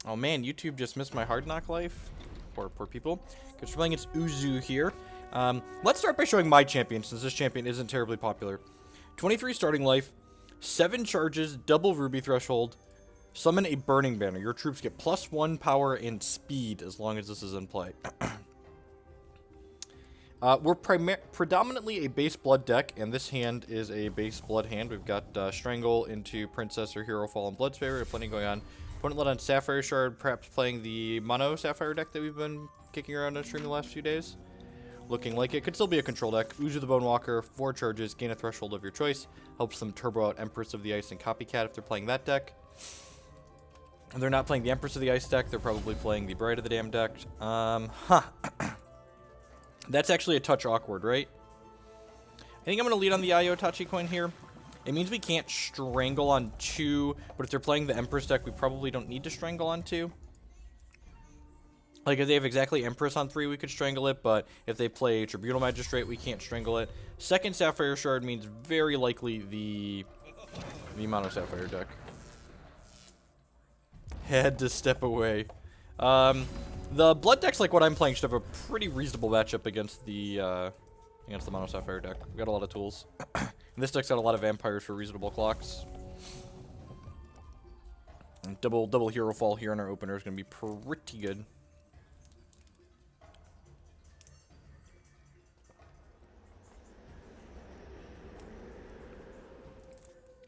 Oh man, YouTube just missed my Hard Knock life. Poor people. Because we're playing against Uzu here. Let's start by showing my champion, since this champion isn't terribly popular. 23 starting life, 7 charges, double ruby threshold, summon a burning banner. Your troops get +1 power and speed as long as this is in play. We're predominantly a base blood deck, and this hand is a base blood hand. We've got Strangle into Princess or Herofall and Blood Spirit. We have plenty going on. Opponent led on Sapphire Shard, perhaps playing the mono Sapphire deck that we've been kicking around on stream the last few days. Looking like it could still be a control deck. Uzu the Bone Walker, 4 charges, gain a threshold of your choice. Helps them turbo out Empress of the Ice and Copycat if they're playing that deck. If they're not playing the Empress of the Ice deck, they're probably playing the Bride of the Damned deck. That's actually a touch awkward, right? I think I'm going to lead on the Ayotochi coin here. It means we can't Strangle on 2, but if they're playing the Empress deck, we probably don't need to Strangle on 2. Like, if they have exactly Empress on 3, we could Strangle it, but if they play Tribunal Magistrate, we can't Strangle it. Second Sapphire Shard means very likely the Mono Sapphire deck. Had to step away. The Blood decks, like what I'm playing, should have a pretty reasonable matchup against the Mono Sapphire deck. We've got a lot of tools. And this deck's got a lot of Vampires for reasonable clocks. And double Hero Fall here in our opener is going to be pretty good.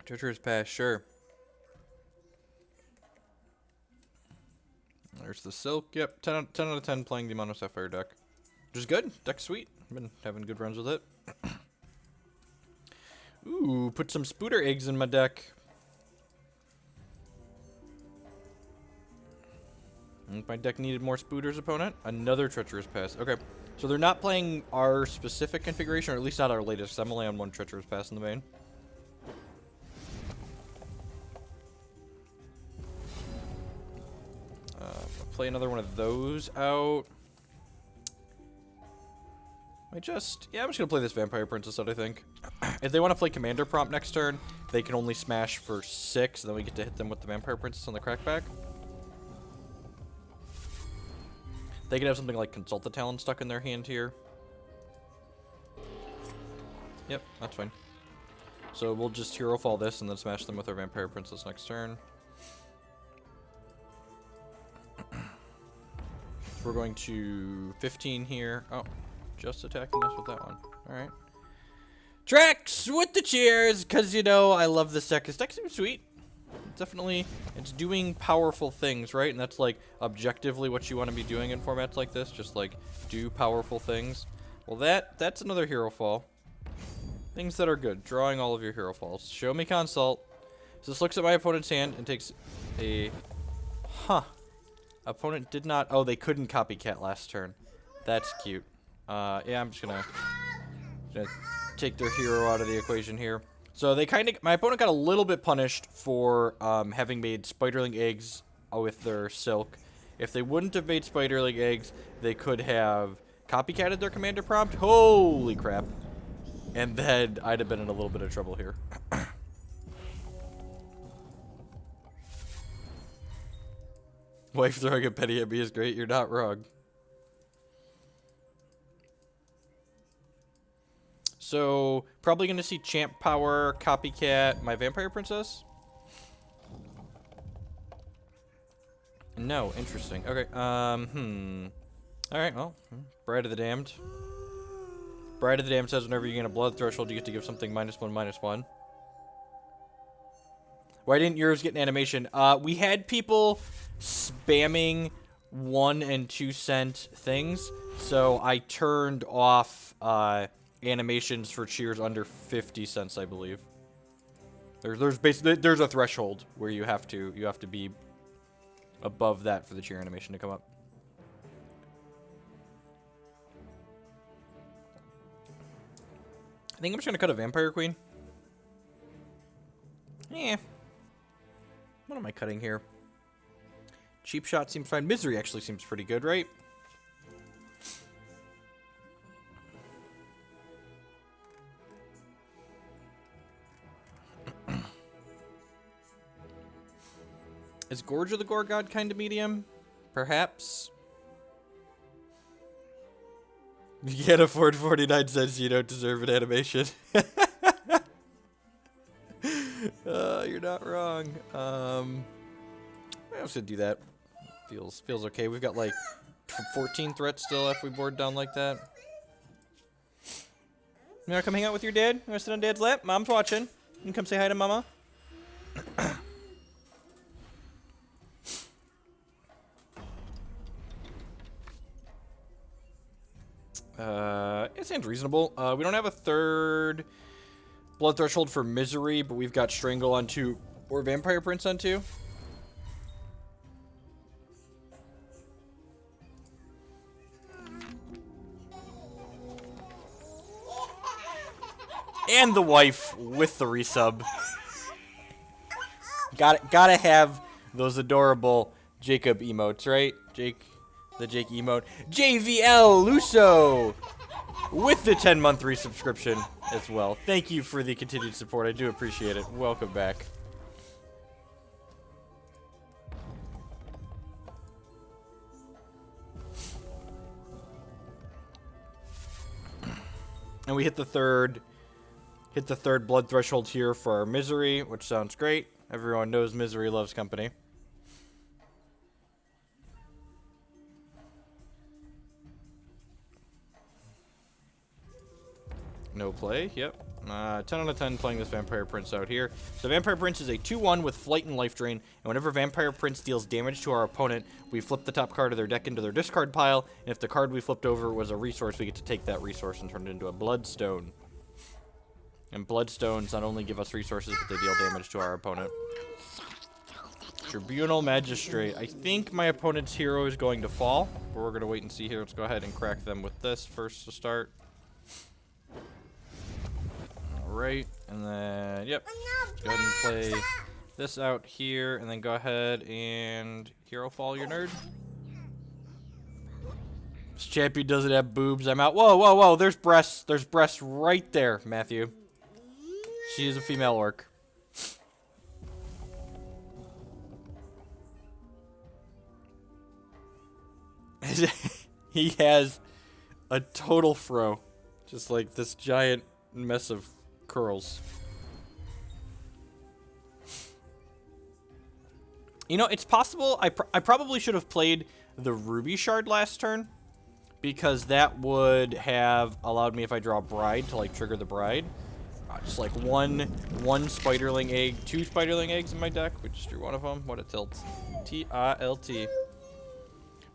Treacherous Pass, sure. There's the Silk. Yep, 10 out of 10 playing the Mono Sapphire deck. Which is good. Deck's sweet. Been having good runs with it. Ooh, put some Spooter eggs in my deck. My deck needed more Spooters, opponent. Another Treacherous Pass. Okay, so they're not playing our specific configuration, or at least not our latest. I'm only on 1 Treacherous Pass in the main. Play another one of those out. I'm just gonna play this Vampire Princess out, I think. If they want to play Commander Prompt next turn, they can only smash for 6, and then we get to hit them with the Vampire Princess on the crackback. They could have something like Consult the Talon stuck in their hand here. Yep, that's fine. So we'll just Hero Fall this and then smash them with our Vampire Princess next turn. We're going to 15 here. Oh, just attacking us with that one. Alright. Trex with the cheers, because, you know, I love this deck. This deck seems sweet. Definitely, it's doing powerful things, right? And that's, like, objectively what you want to be doing in formats like this. Just, like, do powerful things. Well, that's another Hero Fall. Things that are good. Drawing all of your Hero Falls. Show me Consult. So this looks at my opponent's hand and takes a... Huh. Opponent did not... Oh, they couldn't Copycat last turn. That's cute. Yeah, I'm just gonna take their hero out of the equation here. So they kind of... My opponent got a little bit punished for having made Spiderling eggs with their Silk. If they wouldn't have made Spiderling eggs, they could have Copycatted their Commander Prompt. Holy crap. And then I'd have been in a little bit of trouble here. Wife throwing a penny at me is great. You're not wrong. So, probably going to see Champ Power, Copycat, my Vampire Princess. No, interesting. Okay, Alright, well, Bride of the Damned. Bride of the Damned says whenever you gain a blood threshold, you get to give something -1/-1. Why didn't yours get an animation? We had people spamming 1 and 2 cent things, so I turned off animations for cheers under 50 cents, I believe. There's basically a threshold where you have to be above that for the cheer animation to come up. I think I'm just gonna cut a Vampire Queen. Yeah. What am I cutting here? Cheap Shot seems fine. Misery actually seems pretty good, right? Is Gorge the Gore God kind of medium? Perhaps. You can't afford 49 cents, you don't deserve an animation. You're not wrong. I also do that. Feels okay. We've got like 14 threats still if we board down like that. You wanna come hang out with your dad? You wanna sit on dad's lap? Mom's watching. You can come say hi to mama. It seems reasonable. We don't have a third blood threshold for Misery, but we've got Strangle on 2 or Vampire Prince on 2. And the wife with the resub. Gotta have those adorable Jacob emotes, right? The Jake emote. JVL Luso with the 10-month resubscription as well. Thank you for the continued support. I do appreciate it. Welcome back. And we hit the third blood threshold here for our Misery, which sounds great. Everyone knows Misery loves company. No play, yep. 10 out of 10 playing this Vampire Prince out here. So Vampire Prince is a 2/1 with Flight and Life Drain, and whenever Vampire Prince deals damage to our opponent, we flip the top card of their deck into their discard pile, and if the card we flipped over was a resource, we get to take that resource and turn it into a Bloodstone. And Bloodstones not only give us resources, but they deal damage to our opponent. Tribunal Magistrate. I think my opponent's hero is going to fall, but we're going to wait and see here. Let's go ahead and crack them with this first to start. Alright, and then, yep. Let's go ahead and play this out here, and then go ahead and Herofall your nerd. This champion doesn't have boobs. I'm out. Whoa, whoa, whoa. There's breasts. There's breasts right there, Matthew. She is a female orc. He has a total fro. Just like this giant mess of curls. You know, it's possible I probably should have played the Ruby Shard last turn, because that would have allowed me, if I draw Bride, to like trigger the Bride. Just like one Spiderling egg, 2 Spiderling eggs in my deck. We just drew one of them. What a tilt. T-I-L-T.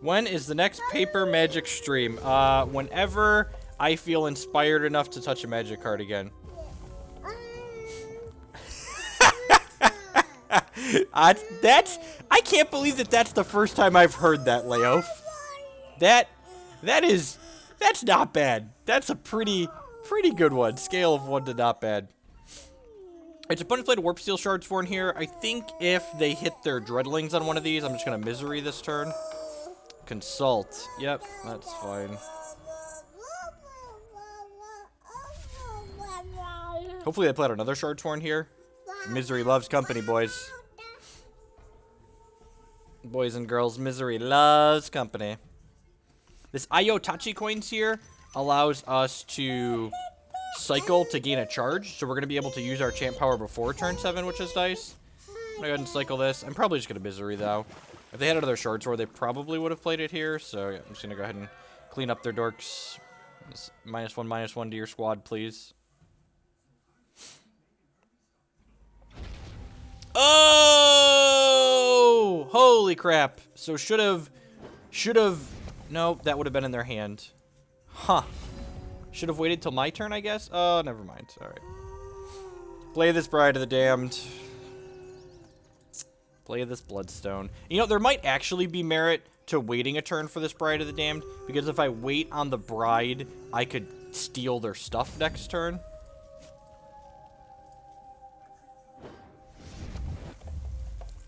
When is the next paper magic stream? Whenever I feel inspired enough to touch a magic card again. I can't believe that's the first time I've heard that, Leof. That's not bad. That's a pretty good one. Scale of 1 to not bad. It's opponent played a Warp Steel Shardsworn here. I think if they hit their Dreadlings on one of these, I'm just gonna Misery this turn. Consult. Yep, that's fine. Hopefully they play out another Shardsworn here. Misery loves company, boys. Boys and girls, Misery loves company. This Ayotochi Coins here allows us to cycle to gain a charge, so we're going to be able to use our champ power before turn 7, which is nice. I'm going to go ahead and cycle this. I'm probably just going to Misery, though. If they had another Shard Sword, they probably would have played it here, so yeah, I'm just going to go ahead and clean up their dorks. -1/-1 to your squad, please. Oh! Holy crap. So should have... No, that would have been in their hand. Huh. Should have waited till my turn, I guess? Oh, never mind. Alright. Play this Bride of the Damned. Play this Bloodstone. You know, there might actually be merit to waiting a turn for this Bride of the Damned, because if I wait on the Bride, I could steal their stuff next turn.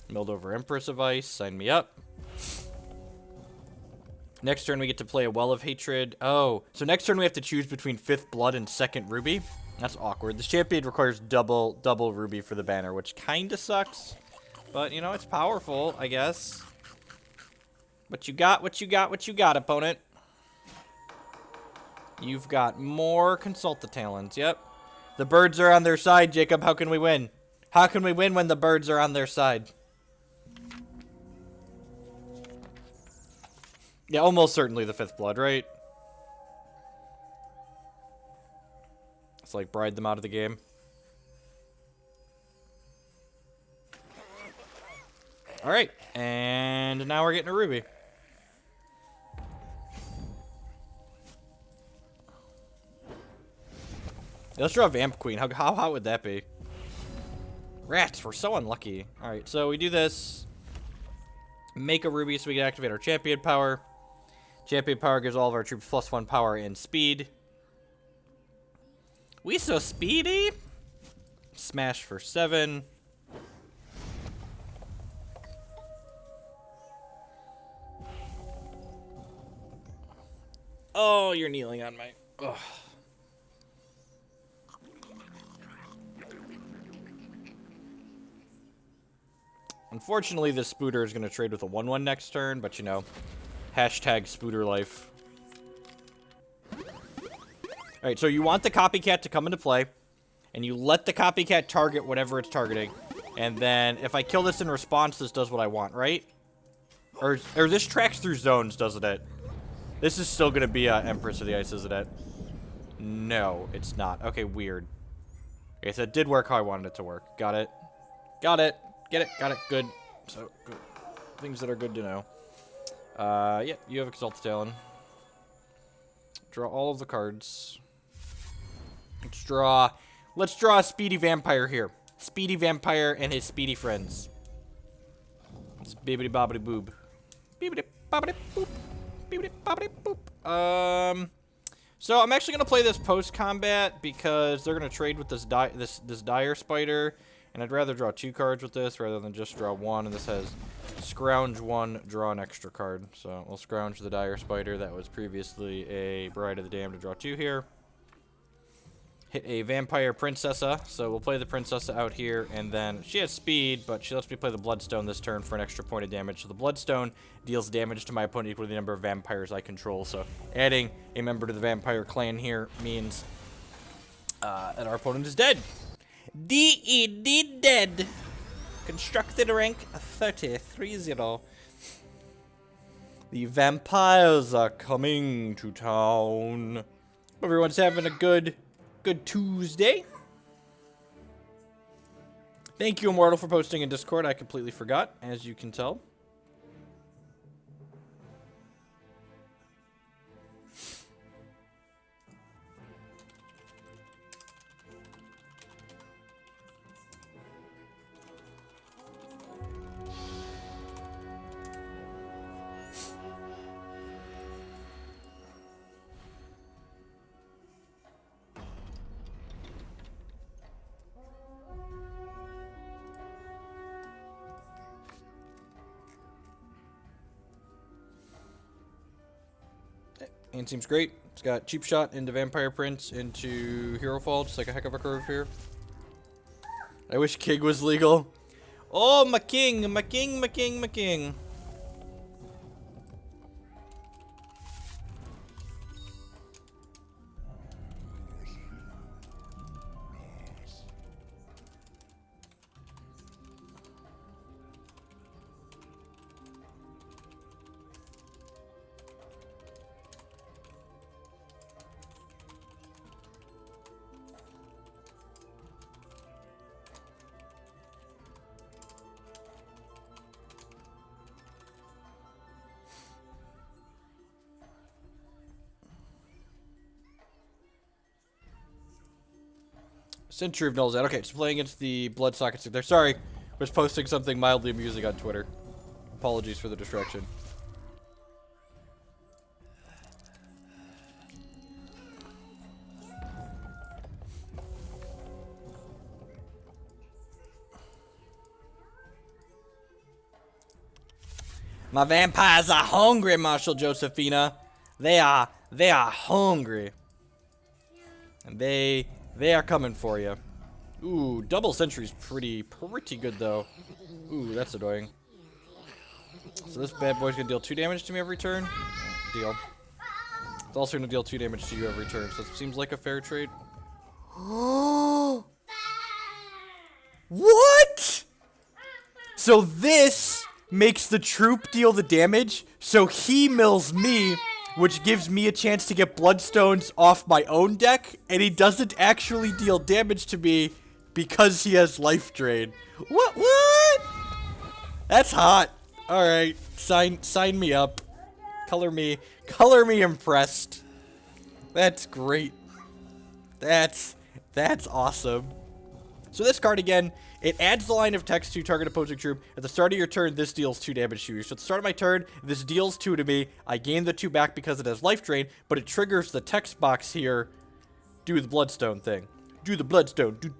Milled over Empress of Ice. Sign me up. Next turn, we get to play a Well of Hatred. Oh, so next turn we have to choose between 5th Blood and 2nd Ruby. That's awkward. This champion requires double Ruby for the banner, which kind of sucks. But, you know, it's powerful, I guess. But you got what you got, what you got, opponent. You've got more Consulta Talons, yep. The birds are on their side, Jacob. How can we win? How can we win when the birds are on their side? Yeah, almost certainly the 5th blood, right? It's like bride them out of the game. Alright, and now we're getting a ruby. Let's draw a Vamp Queen. How hot would that be? Rats, we're so unlucky. Alright, so we do this. Make a ruby so we can activate our champion power. Champion power gives all of our troops +1 power and speed. We so speedy. Smash for 7. Oh, you're kneeling on my... Ugh. Unfortunately, this Spooter is going to trade with a 1/1 next turn, but you know, hashtag Spooter life. Alright, so you want the copycat to come into play, and you let the copycat target whatever it's targeting. And then, if I kill this in response, this does what I want, right? Or this tracks through zones, doesn't it? This is still going to be Empress of the Ice, isn't it? No, it's not. Okay, weird. Okay, so it did work how I wanted it to work. Got it. Got it. Get it. Got it. Good. So, good. Things that are good to know. Yeah, you have a Consulta Talon. Draw all of the cards. Let's draw a Speedy Vampire here. Speedy Vampire and his Speedy friends. It's bibbity bobbity boob. Bibbity bobbity boop. Bibbity bobbity boop. So I'm actually gonna play this post-combat because they're gonna trade with this dire spider, and I'd rather draw 2 cards with this rather than just draw 1. And this has scrounge 1, draw an extra card. So we'll scrounge the dire spider that was previously a Bride of the Damned to draw 2 here. Hit a Vampire Princessa, so we'll play the Princessa out here, and then she has speed, but she lets me play the Bloodstone this turn for an extra point of damage. So the Bloodstone deals damage to my opponent equal to the number of vampires I control. So adding a member to the Vampire clan here means that our opponent is dead. D-E-D dead. Constructed rank 30. The vampires are coming to town. Hope everyone's having a good Tuesday. Thank you, Immortal, for posting in Discord. I completely forgot, as you can tell. And seems great. It's got cheap shot into Vampire Prince into Herofall, just like a heck of a curve here. I wish King was legal. Oh, my king, my king, my king, my king. Century of Null's out. Okay, just playing against the Bloodsockets there. Sorry, was posting something mildly amusing on Twitter. Apologies for the distraction. My vampires are hungry, Marshal Josephina. They are hungry. And they are coming for you. Ooh, double sentry's pretty good though. Ooh, that's annoying. So this bad boy's gonna deal 2 damage to me every turn. Deal. It's also gonna deal 2 damage to you every turn, so it seems like a fair trade. What? So this makes the troop deal the damage, so he mills me, which gives me a chance to get bloodstones off my own deck, and he doesn't actually deal damage to me because he has life drain. What? That's hot. All right, sign me up. Color me impressed. That's great. That's awesome. So this card again, it adds the line of text to target opposing troop. At the start of your turn, this deals 2 damage to you. So at the start of my turn, this deals 2 to me. I gain the 2 back because it has life drain, but it triggers the text box here. Do the bloodstone thing. Do the bloodstone. Do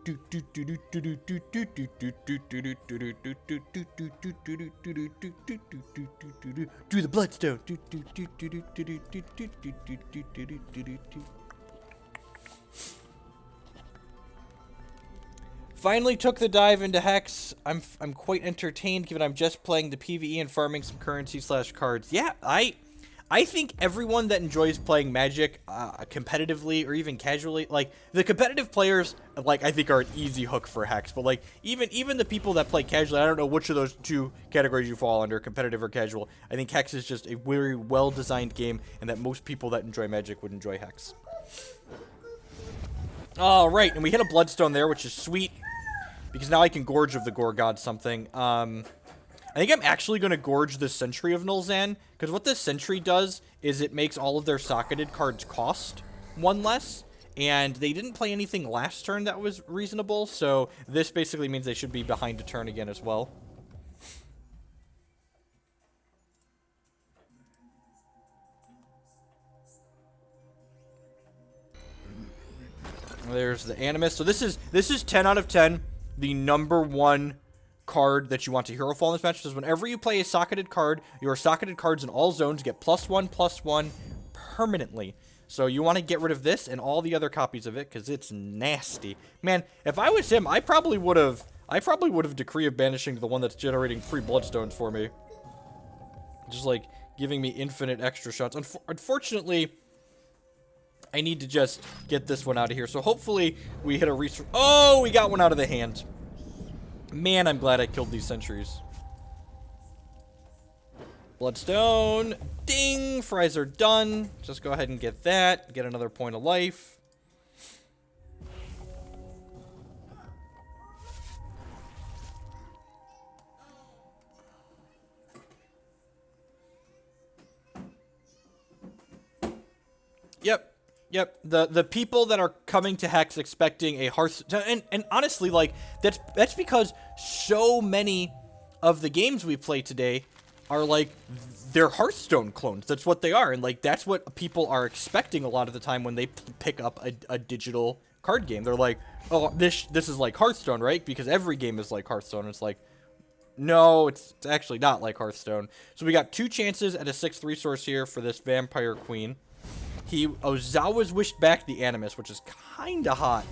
the bloodstone. Finally took the dive into Hex. I'm quite entertained given I'm just playing the PvE and farming some currency / cards. Yeah, I think everyone that enjoys playing Magic competitively or even casually, like the competitive players, like I think are an easy hook for Hex. But like even the people that play casually, I don't know which of those 2 categories you fall under, competitive or casual. I think Hex is just a very well designed game, and that most people that enjoy Magic would enjoy Hex. All right, and we hit a Bloodstone there, which is sweet. Because now I can Gorge of the Gore God something. I think I'm actually going to Gorge the Sentry of Nulzan. Because what this Sentry does is it makes all of their socketed cards cost 1 less. And they didn't play anything last turn that was reasonable. So this basically means they should be behind a turn again as well. There's the Animus. So this is 10 out of 10. The #1 card that you want to Herofall in this match is whenever you play a socketed card, your socketed cards in all zones get +1/+1 permanently. So you want to get rid of this and all the other copies of it because it's nasty. Man, if I was him, I probably would have Decree of Banishing the one that's generating 3 bloodstones for me. Just like giving me infinite extra shots. Unfortunately, I need to just get this one out of here. So hopefully we hit a research. Oh, we got one out of the hand. Man, I'm glad I killed these sentries. Bloodstone. Ding. Fries are done. Just go ahead and get that. Get another point of life. Yep, the people that are coming to Hex expecting a Hearthstone, and honestly, like, that's because so many of the games we play today are, like, they're Hearthstone clones. That's what they are, and, like, that's what people are expecting a lot of the time when they pick up a digital card game. They're like, oh, this is like Hearthstone, right? Because every game is like Hearthstone. It's like, no, it's actually not like Hearthstone. So we got 2 chances at a 6th resource here for this Vampire Queen. Ozawa's wished back the Animus, which is kind of hot.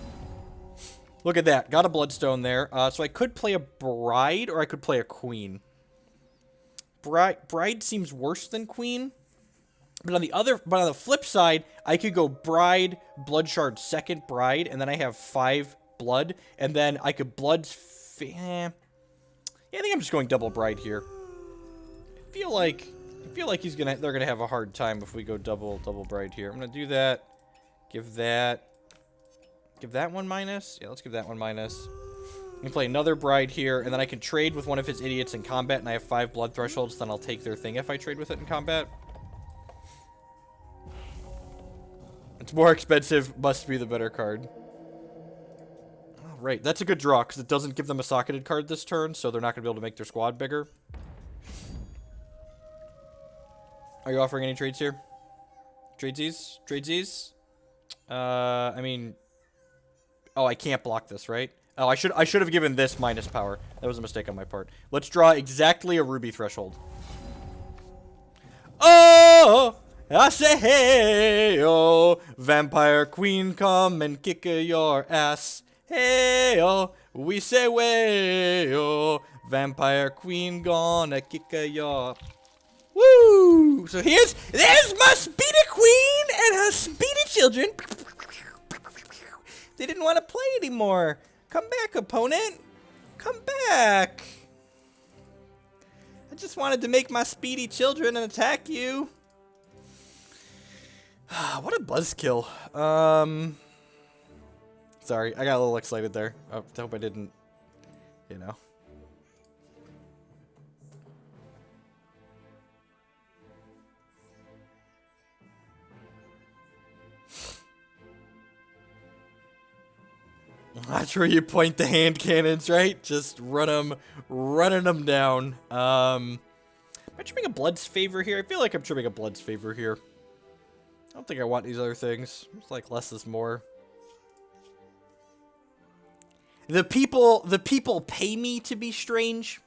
Look at that. Got a Bloodstone there. So I could play a Bride, or I could play a Queen. Bride seems worse than Queen. But on the flip side, I could go Bride, Bloodshard, 2nd Bride, and then I have 5 blood. And then I could yeah, I think I'm just going double Bride here. I feel like they're gonna have a hard time if we go double Bride here. I'm gonna do that. Give that one minus. Yeah, let's give that one minus. I can play another Bride here, and then I can trade with one of his idiots in combat, and I have 5 blood thresholds. Then I'll take their thing if I trade with it in combat. It's more expensive. Must be the better card. All right, that's a good draw because it doesn't give them a socketed card this turn, so they're not gonna be able to make their squad bigger. Are you offering any trades here? Tradesies? Tradesies? I mean... Oh, I can't block this, right? Oh, I should have given this minus power. That was a mistake on my part. Let's draw exactly a ruby threshold. Oh! I say hey, oh! Vampire Queen, come and kick your ass. Hey, oh! We say way, oh! Vampire Queen gonna kick you off. Woo! So there's my speedy queen and her speedy children. They didn't want to play anymore. Come back, opponent. Come back. I just wanted to make my speedy children and attack you. What a buzzkill. Sorry, I got a little excited there. I hope I didn't, you know. That's where you point the hand cannons, right? Just running them down. Am I tripping a Blood's Favor here? I feel like I'm tripping a Blood's Favor here. I don't think I want these other things. It's like less is more. The people pay me to be strange.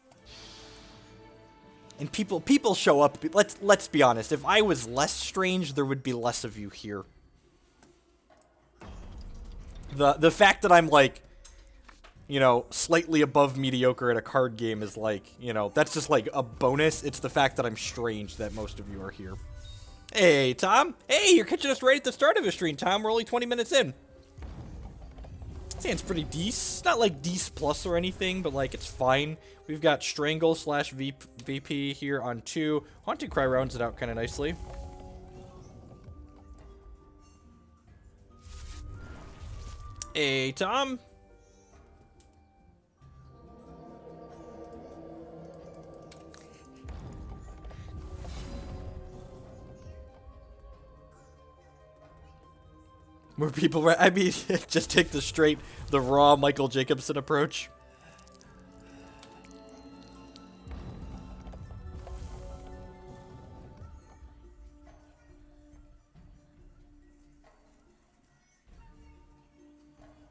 And people show up. Let's be honest. If I was less strange, there would be less of you here. The fact that I'm like, you know, slightly above mediocre at a card game is like, you know, that's just like a bonus. It's the fact that I'm strange that most of you are here. Hey, Tom. Hey, you're catching us right at the start of the stream, Tom. We're only 20 minutes in. Sounds pretty decent. Not like Dece plus or anything, but like it's fine. We've got Strangle / VP here on 2. Haunted Cry rounds it out kind of nicely. Hey, Tom. More people, I mean, just take the raw Michael Jacobson approach.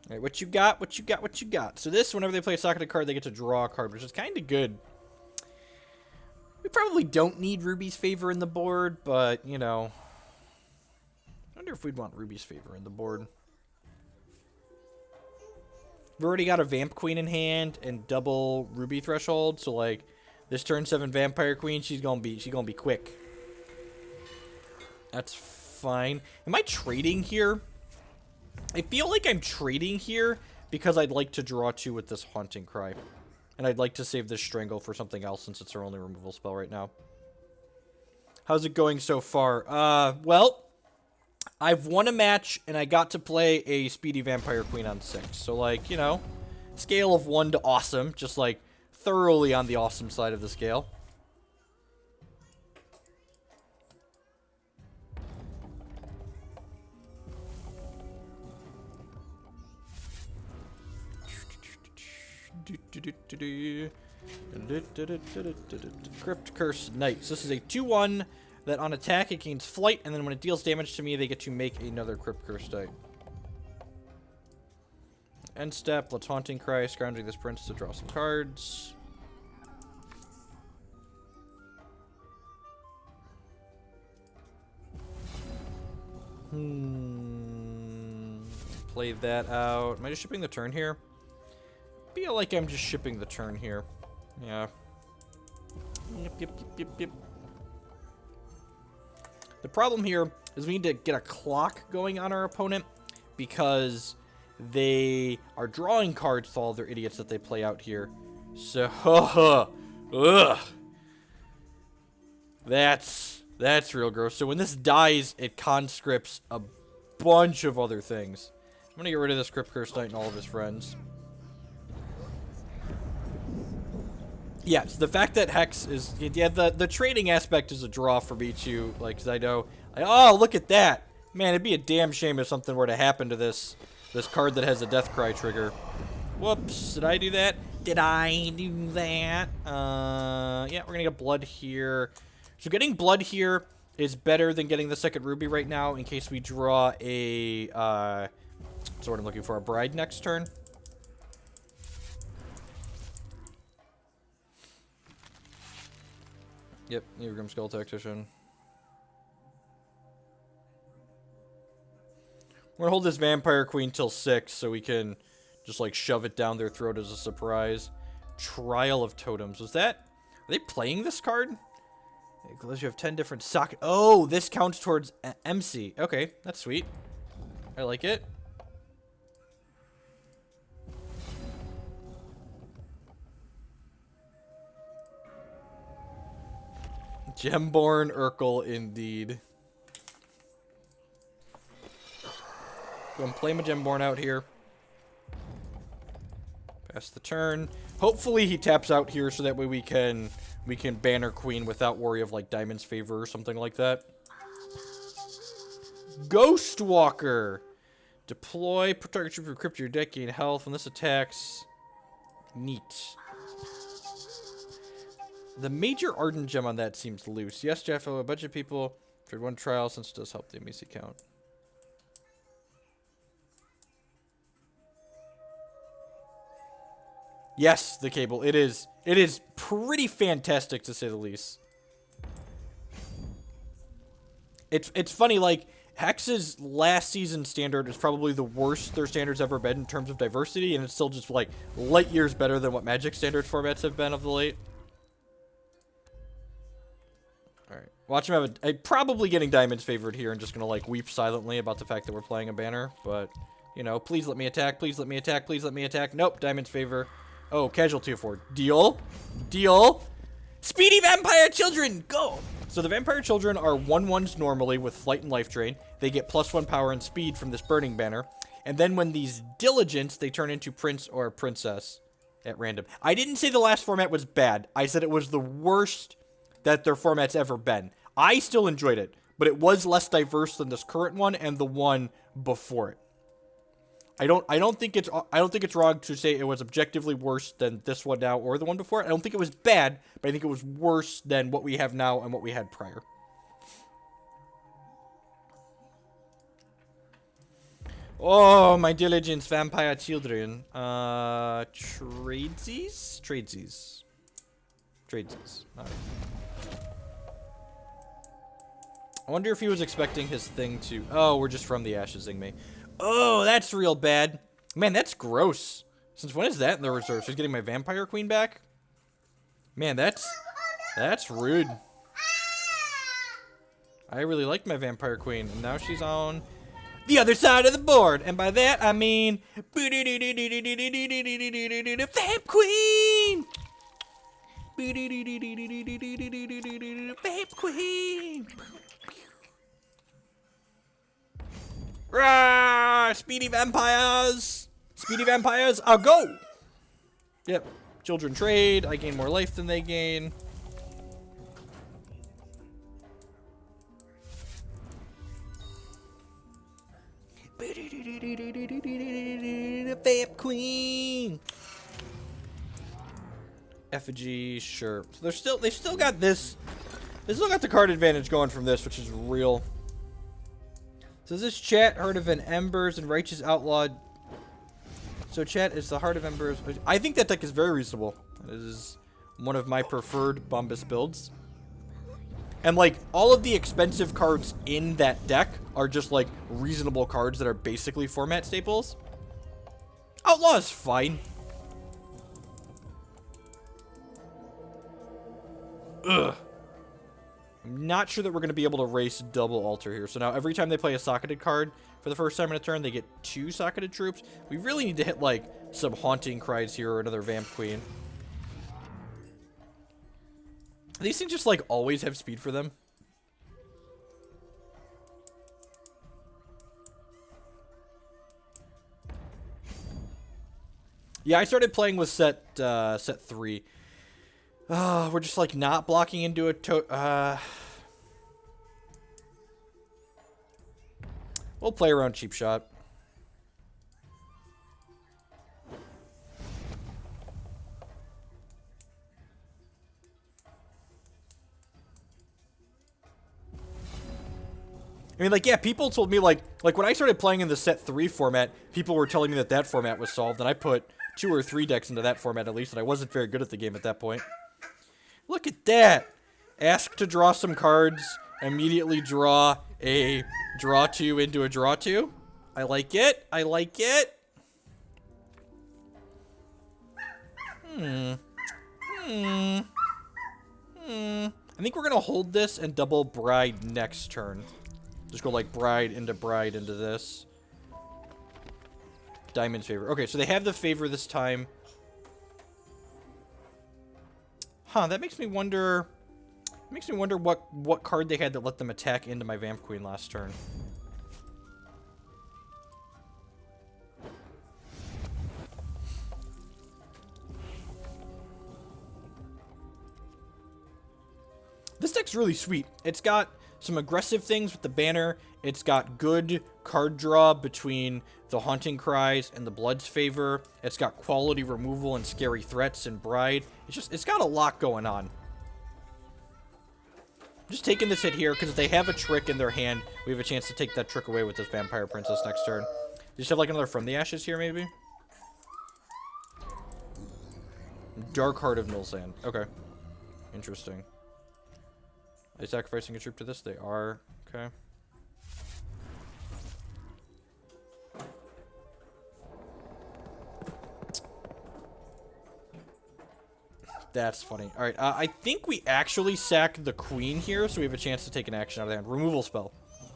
Alright, what you got, what you got, what you got. So this, whenever they play a socketed card, they get to draw a card, which is kind of good. We probably don't need Ruby's Favor in the board, but, you know. I wonder if we'd want Ruby's Favor in the board. We've already got a Vamp Queen in hand and double Ruby Threshold, so like this turn 7 Vampire Queen, she's gonna be quick. That's fine. Am I trading here? I feel like I'm trading here because I'd like to draw 2 with this Haunting Cry. And I'd like to save this Strangle for something else since it's our only removal spell right now. How's it going so far? Well, I've won a match, and I got to play a Speedy Vampire Queen on 6. So, like, you know, scale of 1 to awesome. Just, like, thoroughly on the awesome side of the scale. Crypt Curse Knights. This is a 2/1 that on attack it gains flight, and then when it deals damage to me, they get to make another Crypt Curse Knight. End step, let's Haunting Cry, scrounging this prince to draw some cards. Play that out. Am I just shipping the turn here? Feel like I'm just shipping the turn here. Yeah. Yep. The problem here is we need to get a clock going on our opponent because they are drawing cards to all their idiots that they play out here. So, ugh. That's real gross. So when this dies, it conscripts a bunch of other things. I'm gonna get rid of this Crypt Curse Knight and all of his friends. Yeah, so the fact that Hex is... Yeah, the trading aspect is a draw for me, too. Like, because I know... oh, look at that! Man, it'd be a damn shame if something were to happen to this card that has a Death Cry trigger. Whoops, did I do that? Did I do that? Yeah, we're gonna get blood here. So getting blood here is better than getting the second ruby right now in case we draw a... That's what I'm looking for, a bride next turn. Yep, Grim Skull Tactician. We're gonna hold this Vampire Queen till 6 so we can just like shove it down their throat as a surprise. Trial of Totems. Was that... Are they playing this card? Because you have 10 different socket... Oh, this counts towards MC. Okay, that's sweet. I like it. Gemborn Urkel, indeed. Go and play my Gemborn out here. Pass the turn. Hopefully he taps out here so that way we can banner Queen without worry of like Diamond's Favor or something like that. Ghostwalker. Deploy. Target troop, equip your deck, gain health when this attacks. Neat. The major Ardent Gem on that seems loose. Yes, Jeff, a bunch of people for one trial since it does help the MEC count. Yes, the cable. It is pretty fantastic to say the least. It's funny, like, Hex's last season standard is probably the worst their standard's ever been in terms of diversity, and it's still just, like, light years better than what Magic standard formats have been of the late. Alright. Watch him have a probably getting Diamond's favored here and just gonna, like, weep silently about the fact that we're playing a banner, but, you know, please let me attack, please let me attack, please let me attack. Nope, Diamond's favor. Oh, casualty of 4. Deal. Deal. Speedy Vampire Children, go! So the Vampire Children are 1/1s normally with Flight and Life Drain. They get +1 power and speed from this Burning Banner. And then when these Diligence, they turn into Prince or Princess at random. I didn't say the last format was bad. I said it was the worst that their format's ever been. I still enjoyed it, but it was less diverse than this current one and the one before it. I don't think it's wrong to say it was objectively worse than this one now or the one before. I don't think it was bad, but I think it was worse than what we have now and what we had prior. Oh, my Diligence Vampire Children. Tradesies? Tradesies. Tradesies. All right. I wonder if he was expecting his thing to... Oh, we're just from the ashes, Zingme. Oh, that's real bad. Man, that's gross. Since when is that in the reserve? She's getting my Vampire Queen back? Man, that's rude. I really liked my Vampire Queen, and now she's on the other side of the board. And by that, I mean... Vamp Queen! Vamp Queen! Rah! Speedy Vampires! Speedy Vampires, I'll go! Yep. Children trade. I gain more life than they gain. Vamp Queen! Effigy, sure. So they've still got this. They still got the card advantage going from this, which is real. So this chat, Heart of an Embers and Righteous Outlaw. So chat is the Heart of Embers. I think that deck is very reasonable. This is one of my preferred Bombus builds. And like all of the expensive cards in that deck are just like reasonable cards that are basically format staples. Outlaw is fine. Ugh. I'm not sure that we're going to be able to race double altar here. So now every time they play a socketed card for the first time in a turn, they get 2 socketed troops. We really need to hit like some Haunting Cries here or another Vamp Queen. These things just like always have speed for them. Yeah, I started playing with set 3. We're just like not blocking into a we'll play around cheap shot. I mean, like, yeah, people told me, like when I started playing in the set 3 format, people were telling me that that format was solved, and I put 2 or 3 decks into that format at least, and I wasn't very good at the game at that point. Look at that! Ask to draw some cards, immediately draw a draw 2 into a draw 2. I like it. I like it. I think we're gonna hold this and double Bride next turn. Just go like Bride into this. Diamond's favor. Okay, so they have the favor this time. Huh, that makes me wonder... Makes me wonder what card they had that let them attack into my Vamp Queen last turn. This deck's really sweet. It's got some aggressive things with the banner. It's got good card draw between the Haunting Cries and the Blood's Favor. It's got quality removal and scary threats and Bride. It's got a lot going on. I'm just taking this hit here because if they have a trick in their hand, we have a chance to take that trick away with this Vampire Princess next turn. They just have like another From the Ashes here, maybe? Dark Heart of Nulzan. Okay. Interesting. Are they sacrificing a troop to this? They are. Okay. That's funny. Alright, I think we actually sack the queen here, so we have a chance to take an action out of the hand. Removal spell.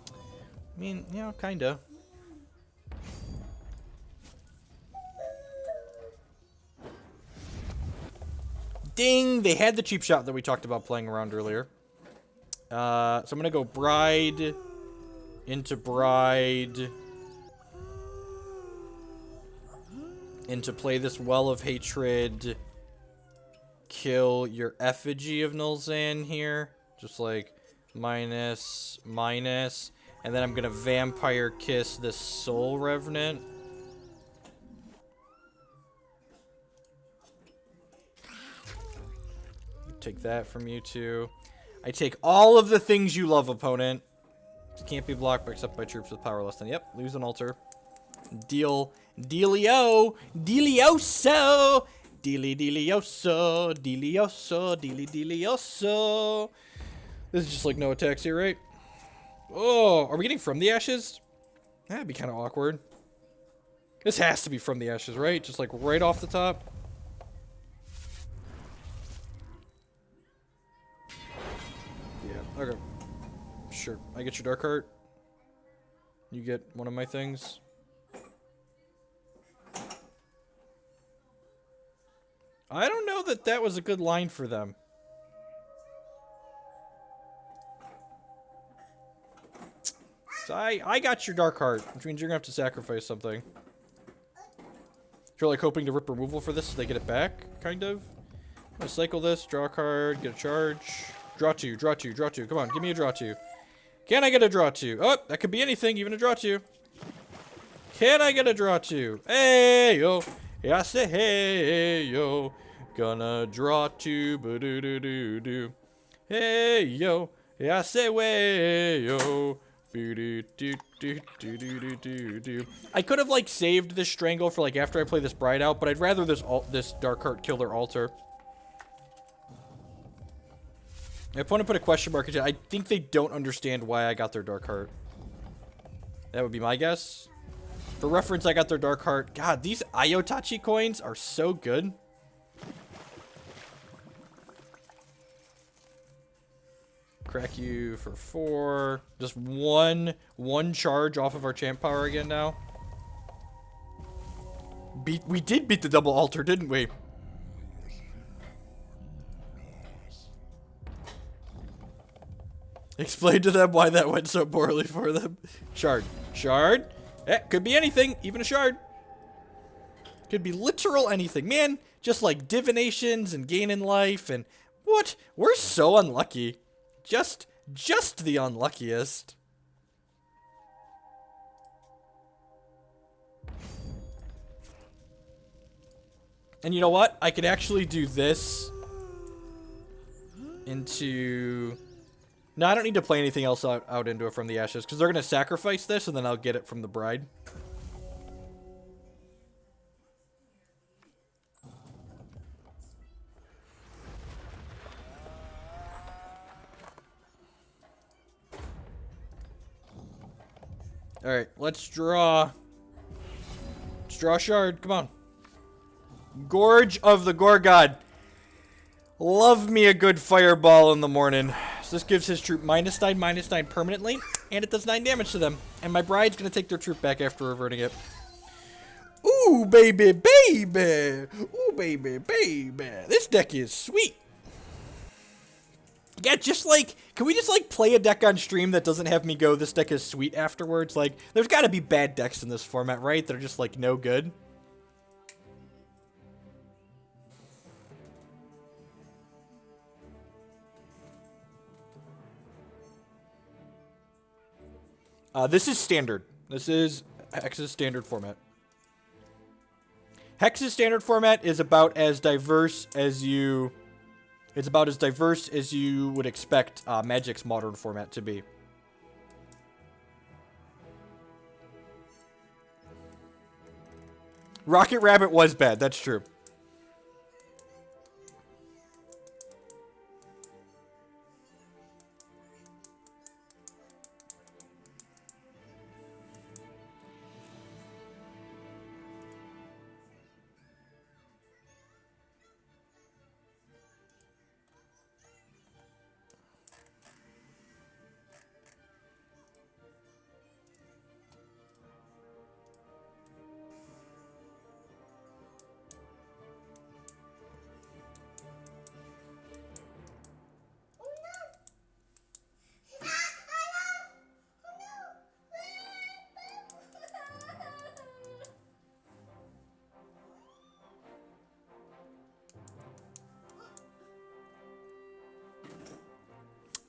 I mean, you know, kinda. Ding! They had the cheap shot that we talked about playing around earlier. So I'm gonna go Bride into Bride into play this Well of Hatred. Kill your Effigy of Nulzan here. Just like minus, minus. And then I'm gonna Vampire Kiss this Soul Revenant. Take that from you two. I take all of the things you love, opponent. It can't be blocked except by troops with power less than. Yep, lose an altar. Dealio. Dealioso. Dealioso, dealioso. This is just like no attacks here, right? Oh, are we getting From the Ashes? That'd be kind of awkward. This has to be From the Ashes, right? Just like right off the top. Yeah, okay. Sure. I get your Dark Heart. You get one of my things. I don't know that that was a good line for them. So I got your Dark Heart, which means you're gonna have to sacrifice something. You're like hoping to rip removal for this so they get it back, kind of. I'm gonna cycle this, draw a card, get a charge. Draw two, draw two, draw two. Come on, give me a draw two. Can I get a draw two? Oh, that could be anything, even a draw two. Can I get a draw two? Hey yo. Yeah, I say hey yo. Gonna draw two, ba-do-do-do-do. Hey yo. Yeah, I say way yo. I could have like saved this Strangle for like after I play this Bride out, but I'd rather this Dark Heart kill their altar. My opponent put a question mark in chat. I think they don't understand why I got their Dark Heart. That would be my guess. For reference, I got their Dark Heart. God, these Ayotochi coins are so good. Crack you for 4. Just one charge off of our champ power again now. We did beat the double altar, didn't we? Explain to them why that went so poorly for them. Shard. Shard? Eh, could be anything, even a shard. Could be literal anything. Man, just like divinations and gaining life and... What? We're so unlucky. Just the unluckiest. And you know what? I could actually do this into... No, I don't need to play anything else out into it From the Ashes, because they're going to sacrifice this, and then I'll get it from the Bride. Alright, let's draw... Let's draw a shard, come on. Gorge of the Gore God. Love me a good fireball in the morning. So this gives his troop -9/-9 permanently, and it does 9 damage to them. And my bride's gonna take their troop back after reverting it. Ooh, baby, baby! Ooh, baby, baby! This deck is sweet! Yeah, just like, can we just like play a deck on stream that doesn't have me go, this deck is sweet afterwards? Like, there's gotta be bad decks in this format, right? That are just like no good. This is standard. This is Hex's standard format. Hex's standard format is about as diverse as you... It's about as diverse as you would expect Magic's modern format to be. Rocket Rabbit was bad, that's true.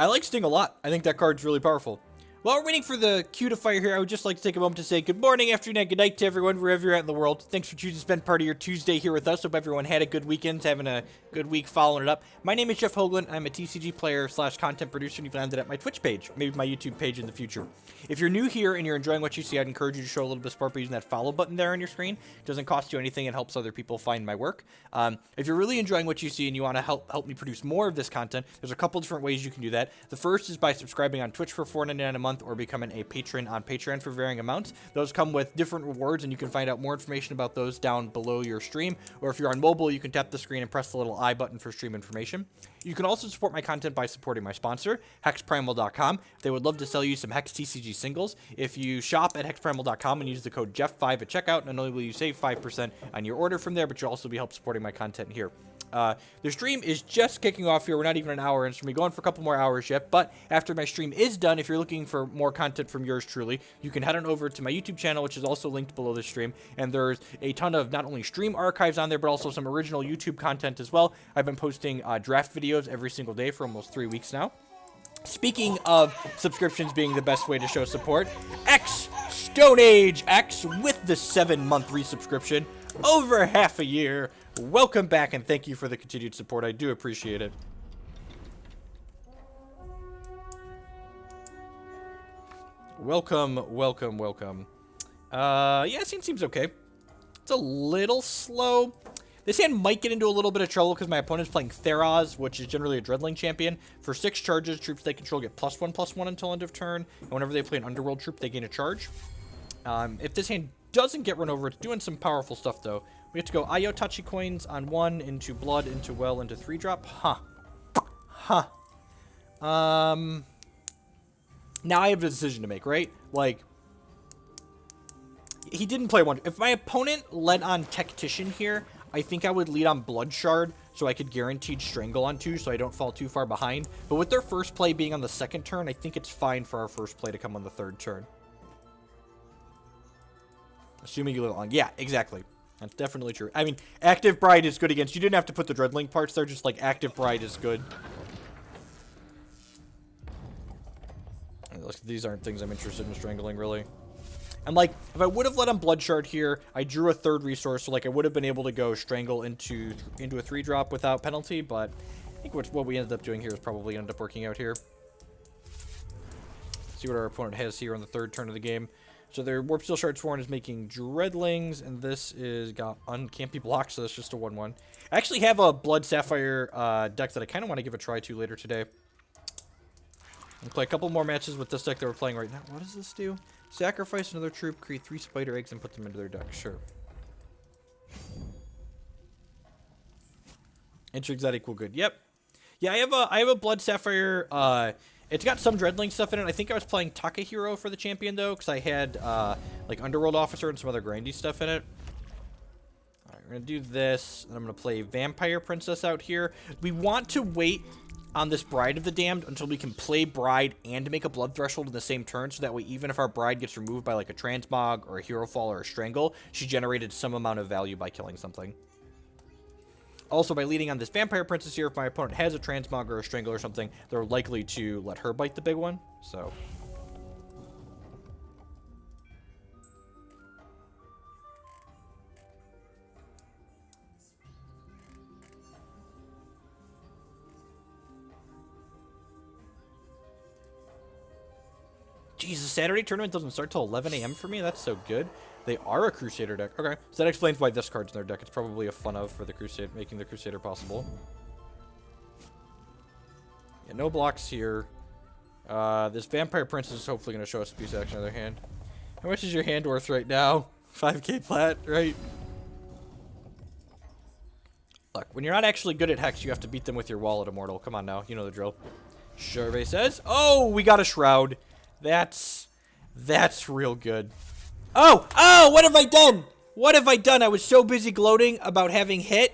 I like Sting a lot. I think that card's really powerful. While we're waiting for the queue to fire here, I would just like to take a moment to say good morning, afternoon, and good night to everyone, wherever you're at in the world. Thanks for choosing to spend part of your Tuesday here with us. Hope everyone had a good weekend, having a good week following it up. My name is Jeff Hoagland. I'm a TCG player / content producer, and you've landed at my Twitch page, maybe my YouTube page in the future. If you're new here and you're enjoying what you see, I'd encourage you to show a little bit of support by using that follow button there on your screen. It doesn't cost you anything. It helps other people find my work. If you're really enjoying what you see and you want to help me produce more of this content, there's a couple different ways you can do that. The first is by subscribing on Twitch for $4.99 a month or becoming a patron on Patreon for varying amounts. Those come with different rewards, and you can find out more information about those down below your stream. Or if you're on mobile, you can tap the screen and press the little I button for stream information. You can also support my content by supporting my sponsor, hexprimal.com. They would love to sell you some Hex TCG singles. If you shop at hexprimal.com and use the code Jeff5 at checkout, not only will you save 5% on your order from there, but you'll also be help supporting my content here. The stream is just kicking off here. We're not even an hour in, so we're going for a couple more hours yet. But after my stream is done, if you're looking for more content from yours truly, you can head on over to my YouTube channel, which is also linked below this stream. And there's a ton of not only stream archives on there, but also some original YouTube content as well. I've been posting draft videos every single day for almost 3 weeks now. Speaking of subscriptions being the best way to show support, X Stone Age X with the 7-month resubscription, over half a year. Welcome back, and thank you for the continued support. I do appreciate it. Welcome, welcome, welcome. Yeah, seems okay. It's a little slow. This hand might get into a little bit of trouble because my opponent's playing Theraz, which is generally a Dreadling champion. For 6 charges, troops they control get +1/+1 until end of turn. And whenever they play an Underworld troop, they gain a charge. If this hand doesn't get run over, it's doing some powerful stuff, though. We have to go Ayotochi Coins on 1, into Blood, into Well, into 3-drop. Now I have a decision to make, right? Like, he didn't play one. If my opponent led on Tactician here, I think I would lead on Blood Shard, so I could guaranteed Strangle on 2, so I don't fall too far behind. But with their first play being on the 2nd turn, I think it's fine for our first play to come on the 3rd turn. Assuming you live long. Yeah, exactly. That's definitely true. I mean, Active Bride is good against... You didn't have to put the Dreadling parts there, just like Active Bride is good. These aren't things I'm interested in strangling, really. And, like, if I would have let on Blood Shard here, I drew a 3rd resource, so, like, I would have been able to go Strangle into a 3-drop without penalty, but I think what we ended up doing here is probably ended up working out here. See what our opponent has here on the 3rd turn of the game. So their Warp Steel Shard Sworn is making Dreadlings, and this is can't be blocked, so it's just a 1/1. I actually have a Blood Sapphire deck that I kind of want to give a try to later today. I'll play a couple more matches with this deck that we're playing right now. What does this do? Sacrifice another troop, create 3 spider eggs, and put them into their deck. Sure. Intrigues that equal good. Yep. Yeah, I have a Blood Sapphire. It's got some Dreadling stuff in it. I think I was playing Takahiro for the champion though, because I had like Underworld Officer and some other grindy stuff in it. All right, we're gonna do this, and I'm gonna play Vampire Princess out here. We want to wait on this Bride of the Damned until we can play Bride and make a Blood Threshold in the same turn, so that way even if our Bride gets removed by like a Transmog or a Herofall or a Strangle, she generated some amount of value by killing something. Also, by leading on this Vampire Princess here, if my opponent has a Transmog or a Strangle or something, they're likely to let her bite the big one, so... Jesus, Saturday tournament doesn't start till 11 a.m. for me? That's so good. They are a Crusader deck. Okay, so that explains why this card's in their deck. It's probably a fun of for the Crusade, making the Crusader possible. Yeah, no blocks here. This Vampire Princess is hopefully going to show us a piece of action in their hand. How much is your hand worth right now? 5k plat, right? Look, when you're not actually good at Hex, you have to beat them with your Wallet Immortal. Come on now, you know the drill. Survey says, oh, we got a Shroud. That's real good. Oh, what have I done? What have I done? I was so busy gloating about having hit.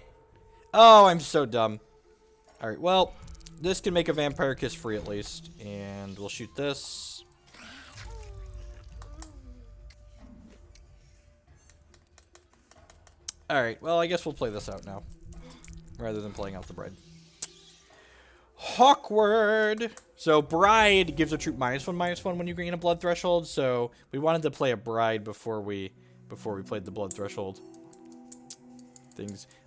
Oh, I'm so dumb. All right, well, this can make a Vampire Kiss free at least. And we'll shoot this. All right, well, I guess we'll play this out now, rather than playing out the Bride. Awkward. So Bride gives a troop -1/-1 when you gain a Blood Threshold. So we wanted to play a Bride before we played the Blood Threshold.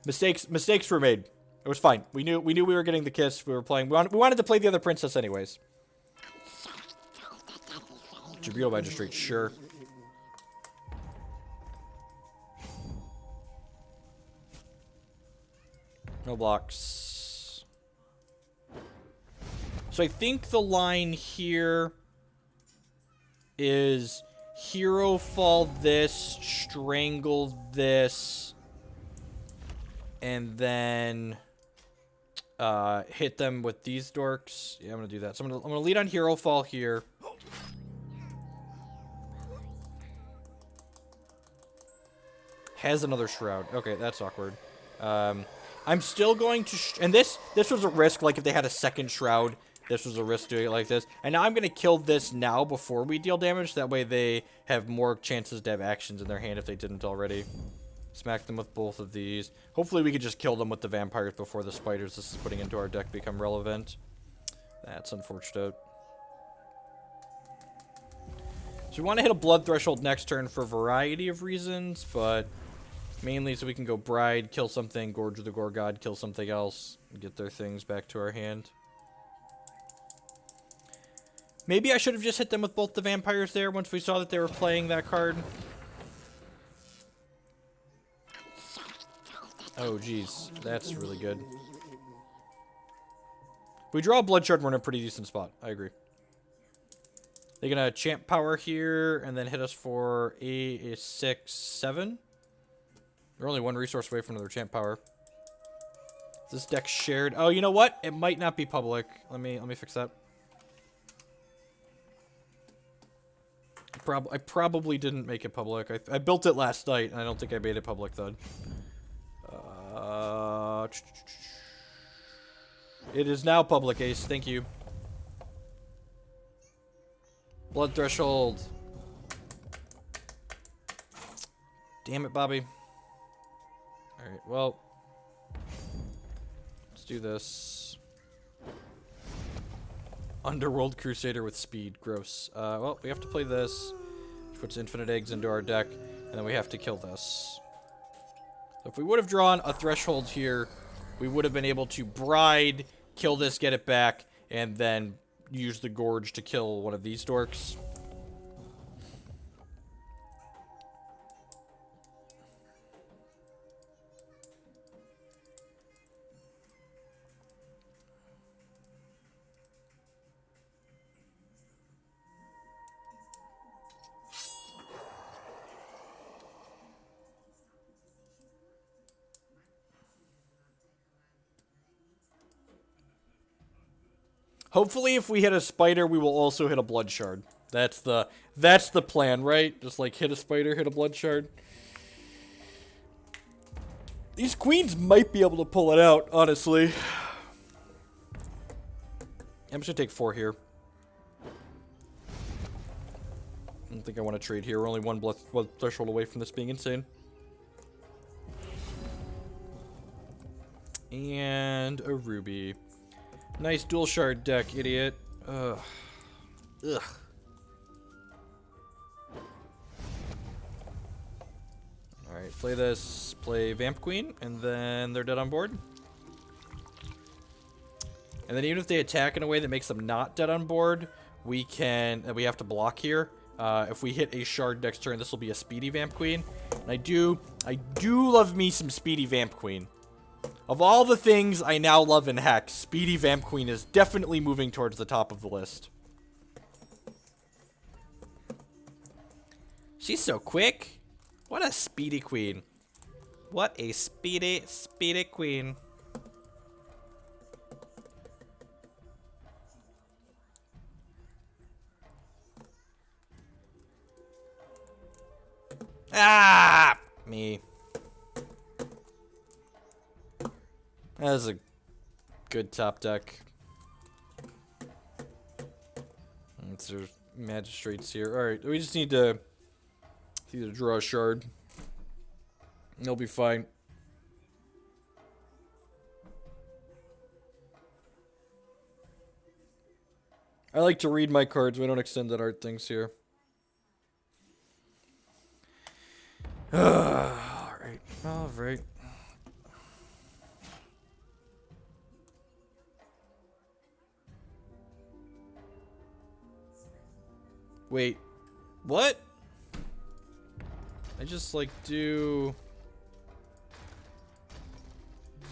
Mistakes were made. It was fine. We knew we were getting the kiss. We were playing. We wanted to play the other princess anyways. Jabril Magistrate, sure. No blocks. So I think the line here is Herofall this, Strangle this, and then hit them with these dorks. Yeah, I'm gonna do that. So I'm gonna lead on Herofall here. Has another Shroud. Okay, that's awkward. I'm still going to... and this was a risk, like if they had a second Shroud, this was a risk doing it like this. And now I'm going to kill this now before we deal damage. That way they have more chances to have actions in their hand if they didn't already. Smack them with both of these. Hopefully we could just kill them with the vampires before the spiders this is putting into our deck become relevant. That's unfortunate. So we want to hit a Blood Threshold next turn for a variety of reasons, but... mainly so we can go Bride, kill something, Gorge the Gore God, kill something else, and get their things back to our hand. Maybe I should have just hit them with both the vampires there once we saw that they were playing that card. Oh, geez. That's really good. If we draw a Blood Shard, we're in a pretty decent spot. I agree. They're going to champ power here and then hit us for a 6, 7. They're only one resource away from another champ power. Is this deck shared? Oh, you know what? It might not be public. Let me fix that. I probably didn't make it public. I built it last night, and I don't think I made it public then. It is now public, Ace. Thank you. Blood Threshold. Damn it, Bobby. Alright, well. Let's do this. Underworld Crusader with speed. Gross. Well, we have to play this. Which puts infinite eggs into our deck. And then we have to kill this. So if we would have drawn a Threshold here, we would have been able to Bride, kill this, get it back, and then use the Gorge to kill one of these dorks. Hopefully, if we hit a spider, we will also hit a blood shard. That's the plan, right? Just like hit a spider, hit a blood shard. These queens might be able to pull it out, honestly. I'm just gonna take 4 here. I don't think I want to trade here. We're only one blood threshold away from this being insane. And a ruby. Nice dual shard deck, idiot. Ugh. Ugh. Alright, play this. Play Vamp Queen, and then they're dead on board. And then even if they attack in a way that makes them not dead on board, we have to block here. If we hit a shard next turn, this will be a speedy Vamp Queen. And I do love me some speedy Vamp Queen. Of all the things I now love in Hex, speedy Vamp Queen is definitely moving towards the top of the list. She's so quick. What a speedy queen. What a speedy queen. Ah! Me. That is a good top deck. There's magistrates here. Alright, we just need to either draw a shard. It'll be fine. I like to read my cards. We don't extend that art things here. Alright. Alright. Wait. What? I just like do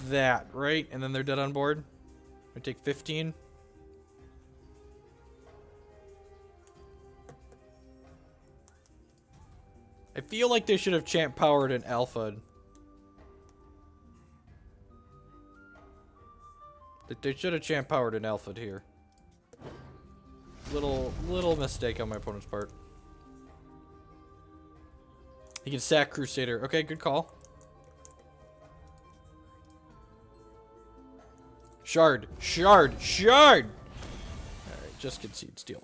that, right? And then they're dead on board. I take 15. I feel like they should have champ powered an alpha. They should have champ powered an alpha here. Little mistake on my opponent's part. He can sack Crusader. Okay, good call. Shard. Alright, just concede steal.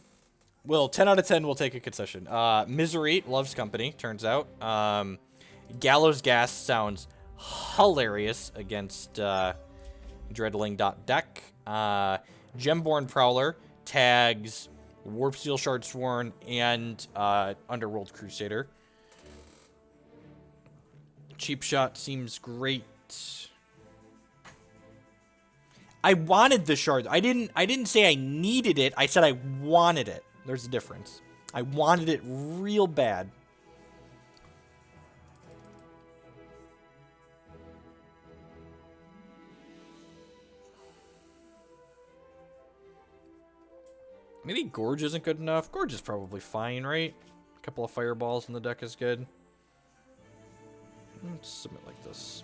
Well, 10 out of 10 will take a concession. Misery loves company, turns out. Gallows Ghasts sounds hilarious against Dreadling.deck. Gemborn Prowler tags Warp Steel Shard Sworn and Underworld Crusader. Cheap Shot seems great. I wanted the shard. I didn't say I needed it. I said I wanted it. There's a difference. I wanted it real bad. Maybe Gorge isn't good enough. Gorge is probably fine, right? A couple of fireballs in the deck is good. Let's submit like this.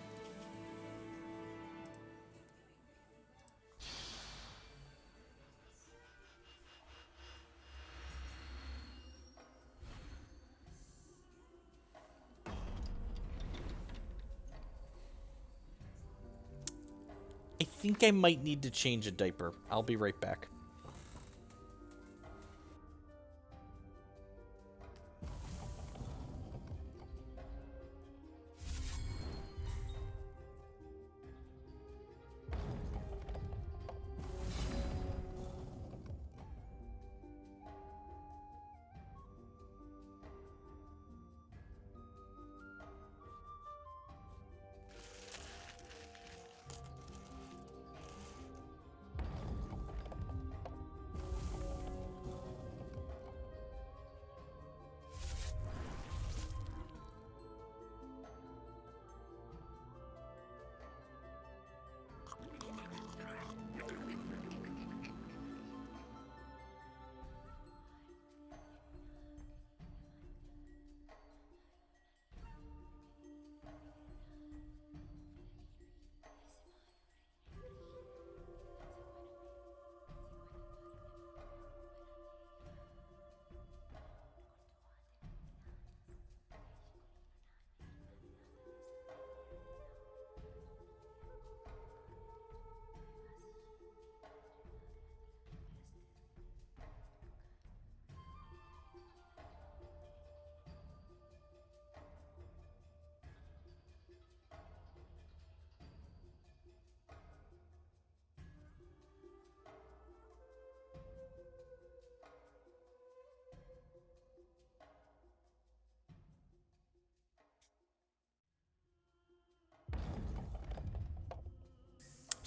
I think I might need to change a diaper. I'll be right back.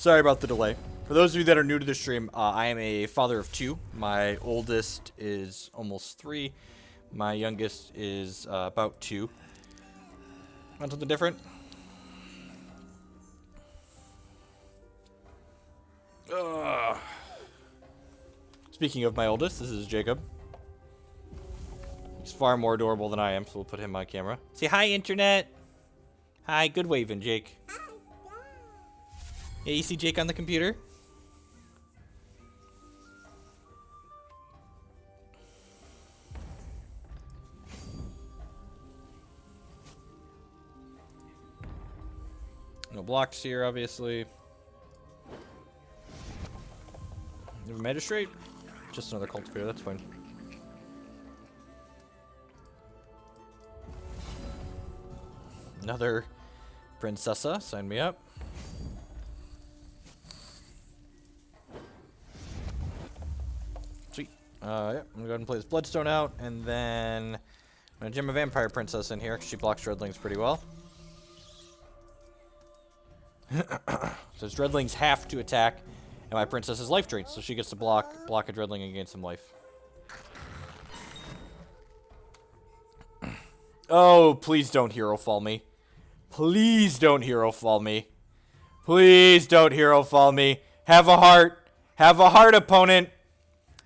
Sorry about the delay. For those of you that are new to the stream, I am a father of 2. My oldest is almost 3. My youngest is about 2. Want something different? Speaking of my oldest, this is Jacob. He's far more adorable than I am, so we'll put him on camera. Say hi, internet. Hi, good waving, Jake. Yeah, you see Jake on the computer? No blocks here, obviously. You have a magistrate? Just another cultivator, that's fine. Another princessa, sign me up. Sweet. Yeah, I'm gonna go ahead and play this Bloodstone out, and then I'm gonna gem a Vampire Princess in here, because she blocks Dreadlings pretty well. So Dreadlings have to attack, and my Princess is life drained, so she gets to block a Dreadling and gain some life. Oh, please don't Herofall me. Please don't Herofall me. Please don't Herofall me. Have a heart. Have a heart, opponent.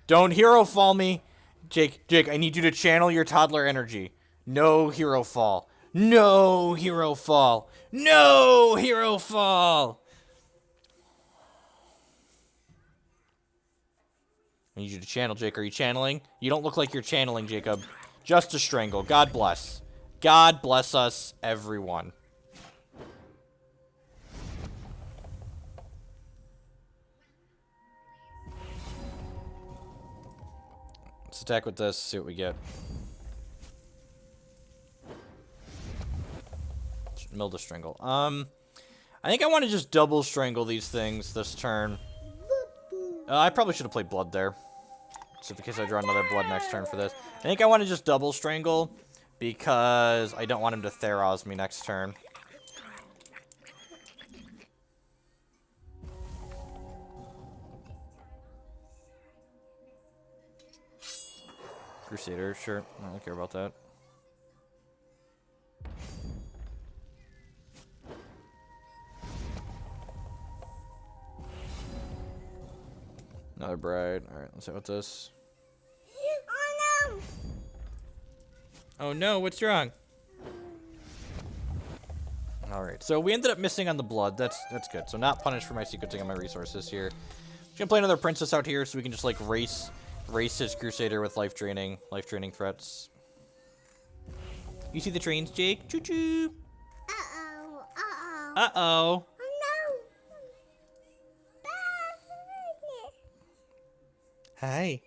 Don't Herofall me. Jake, I need you to channel your toddler energy. No Herofall. No Herofall. No Herofall. I need you to channel, Jake. Are you channeling? You don't look like you're channeling, Jacob. Just a Strangle. God bless. God bless us, everyone. Let's attack with this, see what we get. Milda Strangle. I think I want to just double Strangle these things this turn. I probably should have played Blood there. Just in case I draw another Blood next turn for this. I think I want to just double Strangle because I don't want him to Theros me next turn. Crusader, sure. I don't care about that. Another Bride. Alright, let's hit with this. Oh no! Oh no, what's wrong? Alright, so we ended up missing on the Blood. That's good. So not punished for my sequencing on my resources here. Just gonna play another Princess out here so we can just like race his Crusader with life draining threats. You see the trains, Jake? Choo choo! Uh-oh. Uh-oh. Uh-oh. Hi.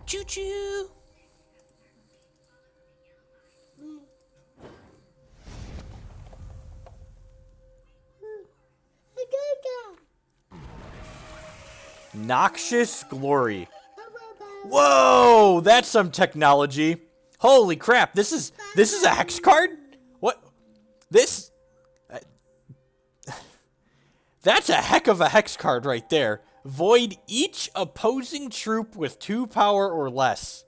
Choo-choo. Noxious Glory. Whoa, that's some technology. Holy crap, this is a hex card? What? This? That's a heck of a hex card right there. Void each opposing troop with 2 power or less.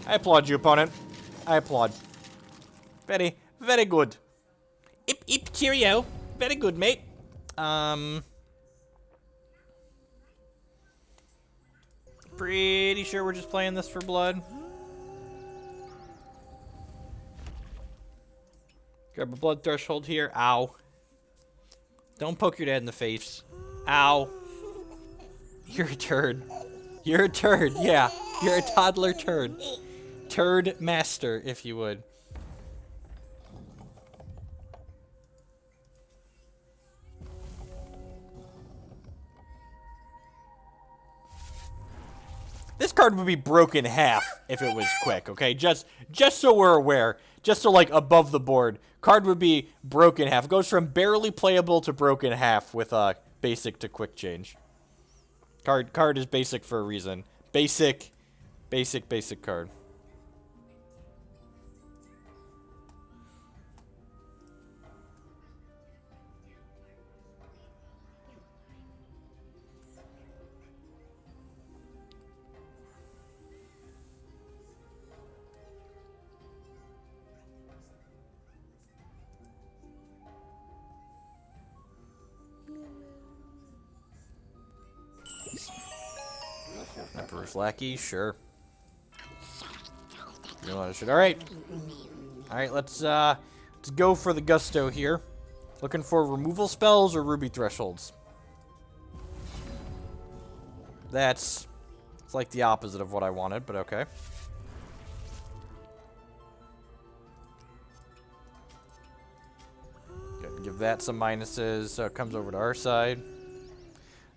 I applaud you, opponent. I applaud. Very, very good. Ip, ip, cheerio. Very good, mate. Pretty sure we're just playing this for blood. Grab a blood threshold here. Ow. Don't poke your dad in the face. Ow. You're a turd. You're a turd, yeah. You're a toddler turd. Turd master, if you would. This card would be broken half if it was quick, okay? Just so we're aware. Just so, like, above the board. Card would be broken half. It goes from barely playable to broken half with basic to quick change. Card is basic for a reason. Basic card. Emperor's Lackey, sure. You know what I should. All right, let's go for the gusto here. Looking for removal spells or ruby thresholds. It's like the opposite of what I wanted, but okay. Good, give that some minuses so it comes over to our side.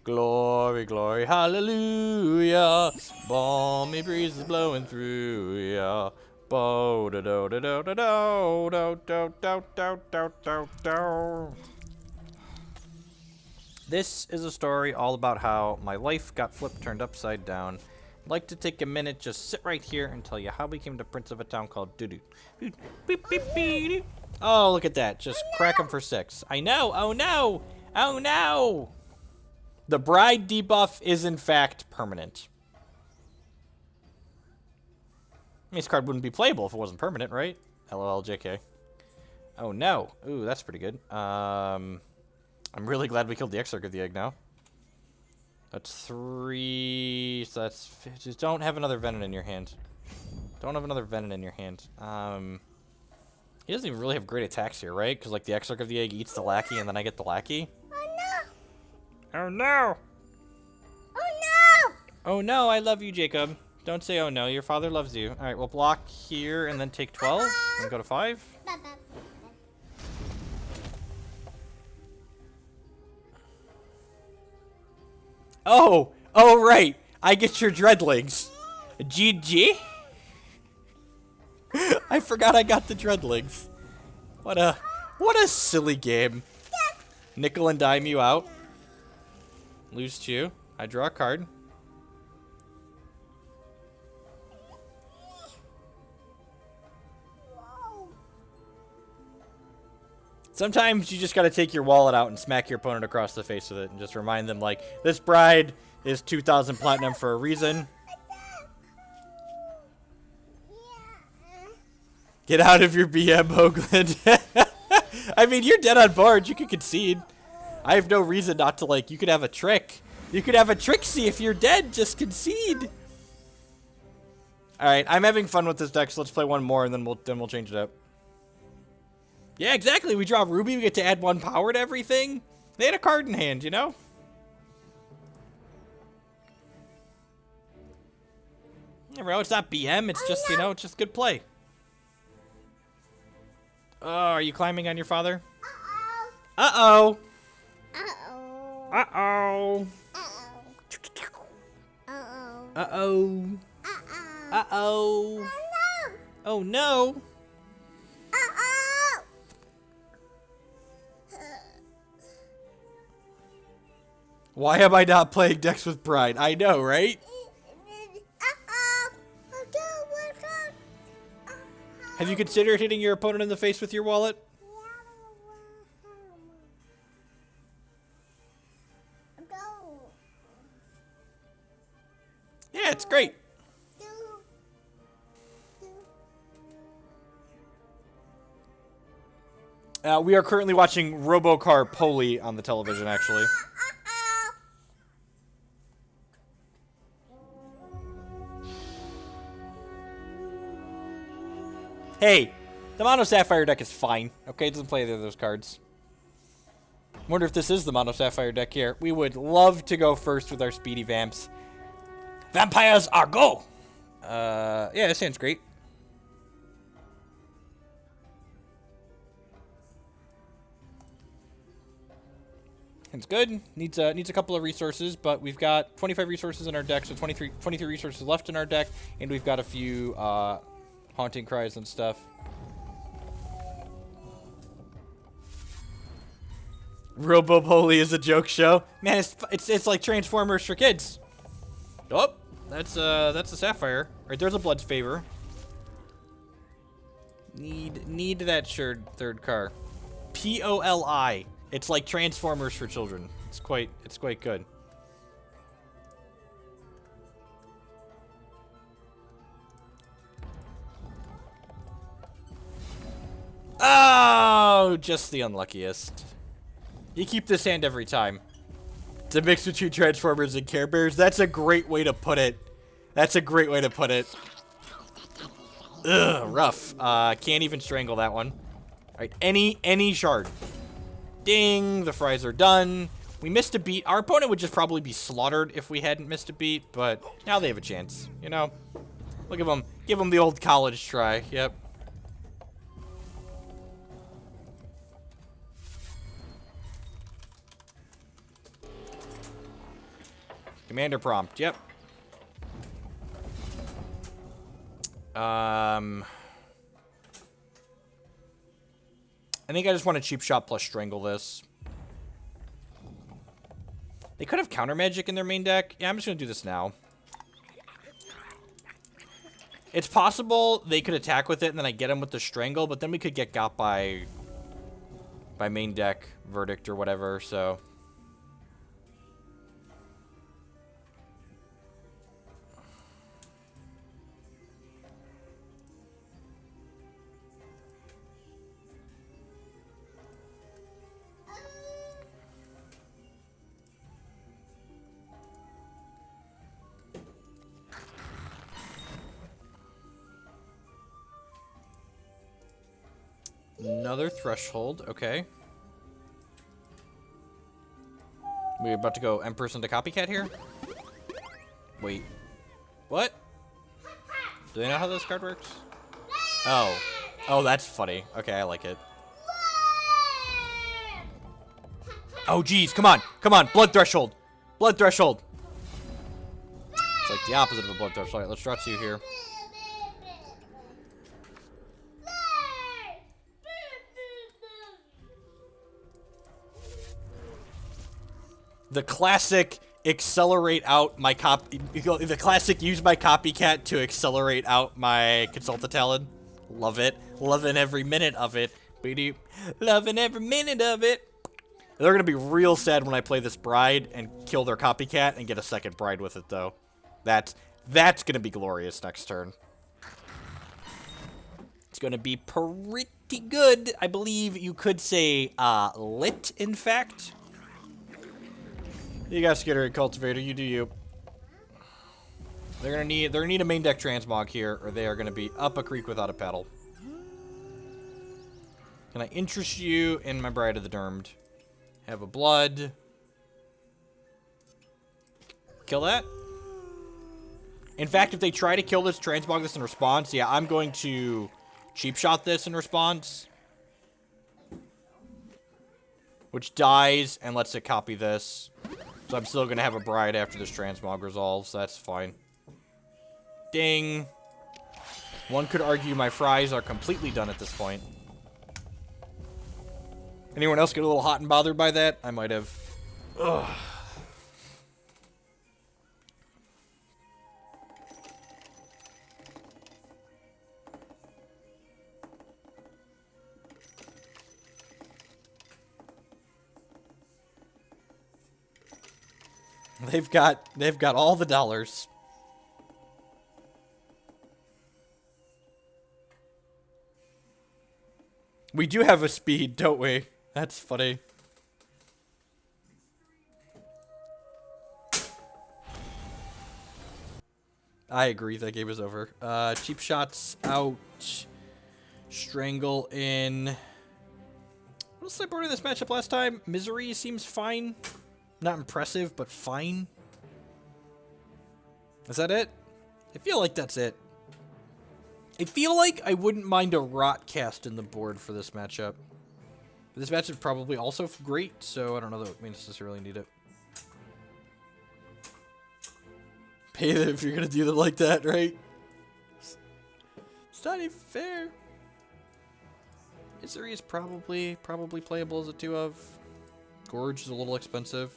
Glory, glory, hallelujah. Balmy breezes blowing through ya. Bo da do da do da do do do do do do do do. This is a story all about how my life got turned upside down. I'd like to take a minute, just sit right here and tell you how we became the prince of a town called Doo-Doo. Oh, look at that. Just crack him for 6. I know. Oh, no. Oh, no. The bride debuff is, in fact, permanent. This card wouldn't be playable if it wasn't permanent, right? LOL, JK. Oh, no. Ooh, that's pretty good. I'm really glad we killed the Exarch of the Egg now. That's 3. So that's... Just don't have another Venom in your hand. Don't have another Venom in your hand. He doesn't even really have great attacks here, right? Because, like, the Exarch of the Egg eats the Lackey, and then I get the Lackey. Oh no! Oh no! Oh no, I love you, Jacob. Don't say oh no, your father loves you. Alright, we'll block here and then take 12 and go to 5. Oh! Oh, right! I get your Dreadlings. GG? I forgot I got the Dreadlings. What a silly game. Nickel and dime you out. Lose 2. I draw a card. Sometimes you just gotta take your wallet out and smack your opponent across the face with it and just remind them, like, this bride is 2,000 platinum for a reason. Get out of your BM, Hoagland. I mean, you're dead on board. You can concede. I have no reason not to, like, you could have a trick. You could have a Trixie if you're dead. Just concede. Alright, I'm having fun with this deck, so let's play one more and then we'll change it up. Yeah, exactly. We draw Ruby, we get to add 1 power to everything. They had a card in hand, you know? Yeah, bro, it's not BM, it's just, you know, it's just good play. Oh, are you climbing on your father? Uh-oh. Uh-oh. Uh-oh. Uh-oh. Uh-oh. Uh-oh. Oh, no. Uh-oh. Why am I not playing decks with Bride? I know, right? Have you considered hitting your opponent in the face with your wallet? Yeah, it's great. We are currently watching Robocar Poli on the television, actually. Hey, the Mono Sapphire deck is fine. Okay, it doesn't play either of those cards. Wonder if this is the Mono Sapphire deck here. We would love to go first with our speedy Vamps. Vampires are go! Yeah, this sounds great. It's good. Needs a couple of resources, but we've got 25 resources in our deck, so 23 resources left in our deck, and we've got a few Haunting Cries and stuff. Robopoli is a joke show. Man, it's like Transformers for kids. Oh, that's a Sapphire. Right, there's a Blood's Favor. Need that third car. POLI. It's like Transformers for children. It's quite good. Oh, just the unluckiest. You keep this hand every time. It's a mix between Transformers and Care Bears. That's a great way to put it. That's a great way to put it. Ugh, rough. Can't even strangle that one. Alright, any shard. Ding, the fries are done. We missed a beat. Our opponent would just probably be slaughtered if we hadn't missed a beat, but now they have a chance, you know? Look at them. Give them the old college try. Yep. Commander prompt. Yep. I think I just want to cheap shot plus strangle this. They could have counter magic in their main deck. Yeah, I'm just gonna do this now. It's possible they could attack with it and then I get them with the strangle, but then we could get got by main deck verdict or whatever, so. Another threshold, okay. We're about to go Empress into Copycat here? Wait. What? Do they know how this card works? Oh. Oh, that's funny. Okay, I like it. Oh, geez, come on. Come on, Blood Threshold. Blood Threshold. It's like the opposite of a Blood Threshold. All right, let's draw 2 here. The classic accelerate out my the classic use my copycat to accelerate out my Consulta Talon. Love it. Loving every minute of it. Loving every minute of it. They're gonna be real sad when I play this Bride and kill their copycat and get a second Bride with it though. That's gonna be glorious next turn. It's gonna be pretty good. I believe you could say lit, in fact. You got Skittery Cultivator, you do you. They're gonna need a main deck transmog here, or they are gonna be up a creek without a paddle. Can I interest you in my Bride of the Dermed? Have a blood. Kill that. In fact, if they try to kill this, transmog this in response, yeah, I'm going to cheap shot this in response. Which dies and lets it copy this. So I'm still going to have a Bride after this transmog resolves. That's fine. Ding. One could argue my fries are completely done at this point. Anyone else get a little hot and bothered by that? I might have. Ugh. They've got all the dollars. We do have a speed, don't we? That's funny. I agree, that game is over. Cheap shots out. Strangle in. What else did I board in this matchup last time? Misery seems fine. Not impressive, but fine. Is that it? I feel like that's it. I feel like I wouldn't mind a Rot cast in the board for this matchup. This matchup is probably also great, so I don't know that we necessarily need it. Pay them if you're gonna do them like that, right? It's not even fair. Misery is probably playable as a 2 of. Gorge is a little expensive.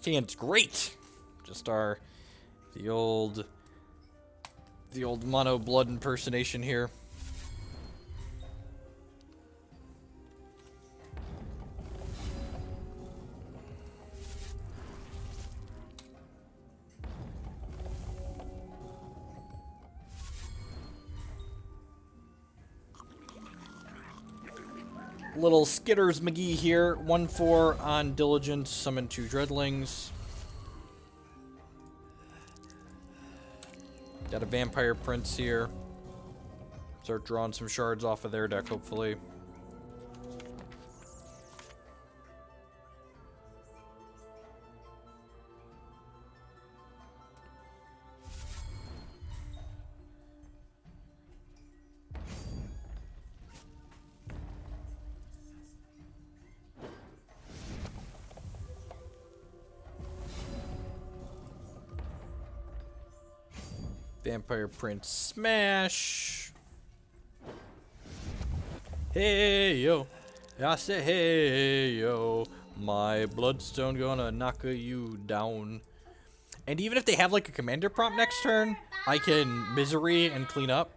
Can's great. Just the old mono blood impersonation here. Little Skitters McGee here. 1/4 on Diligence. Summon 2 Dreadlings. Got a Vampire Prince here. Start drawing some shards off of their deck, hopefully. Vampire Prince smash. Hey yo, I say hey yo, my bloodstone gonna knock you down. And even if they have like a commander prompt next turn, I can misery and clean up.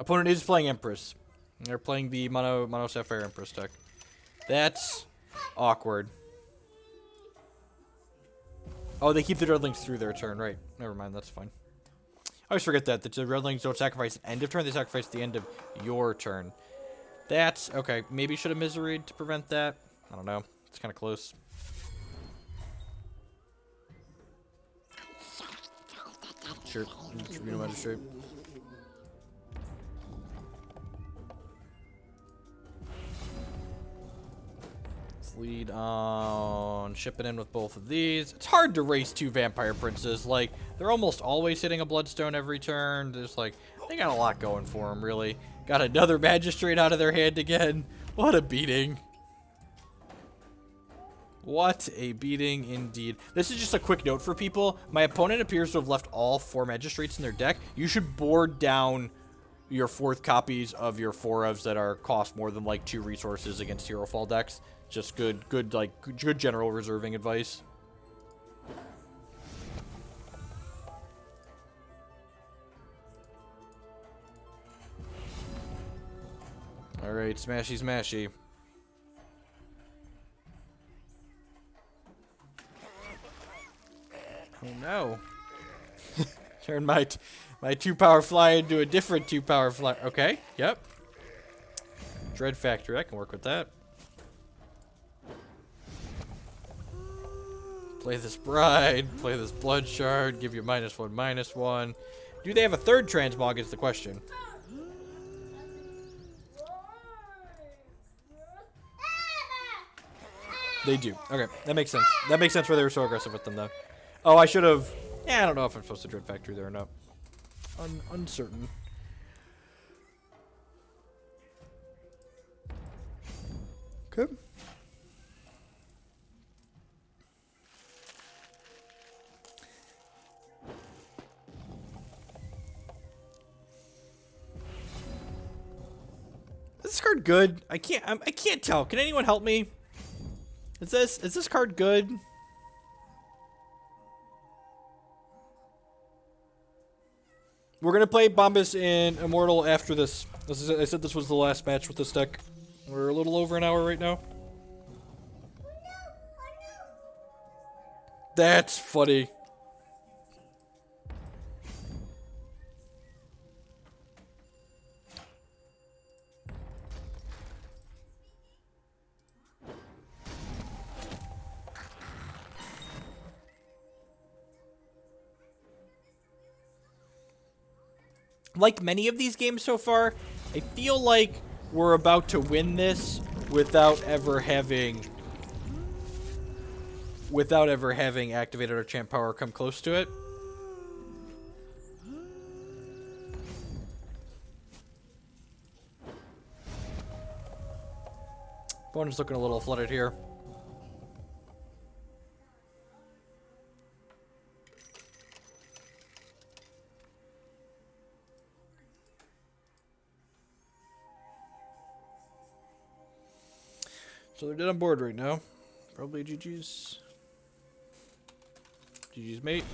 Opponent is playing Empress. They're playing the mono Sapphire Empress deck. That's awkward. Oh, they keep the Dreadlings through their turn, right. Never mind, that's fine. I always forget that. The Dreadlings don't sacrifice end of turn, they sacrifice the end of your turn. That's, okay, maybe should have miseried to prevent that. I don't know. It's kind of close. Sure, Tribunal Magistrate. Lead on shipping in with both of these. It's hard to race 2 Vampire Princes. Like, they're almost always hitting a Bloodstone every turn. There's like, they got a lot going for them, really. Got another Magistrate out of their hand again. What a beating. What a beating indeed. This is just a quick note for people. My opponent appears to have left all 4 Magistrates in their deck. You should board down your 4th copies of your 4 ofs that are cost more than like 2 resources against Herofall decks. Just good general reserving advice. All right, smashy, smashy. Oh no! Turn my 2-power fly into a different 2-power fly. Okay, yep. Dread Factory, I can work with that. Play this Bride, play this Blood Shard, give you -1/-1. Do they have a 3rd Transmog is the question. They do. Okay, that makes sense. That makes sense why they were so aggressive with them, though. Oh, I should have... Yeah, I don't know if I'm supposed to Dread Factory there or not. Uncertain. Okay. Is this card good? I can't tell. Can anyone help me? Is this card good? We're gonna play Bombus and Immortal after this. I said this was the last match with this deck. We're a little over an hour right now. That's funny. Like many of these games so far, I feel like we're about to win this without ever having activated our champ power come close to it. Opponent's looking a little flooded here. So they're dead on board right now. Probably GG's. GG's, mate.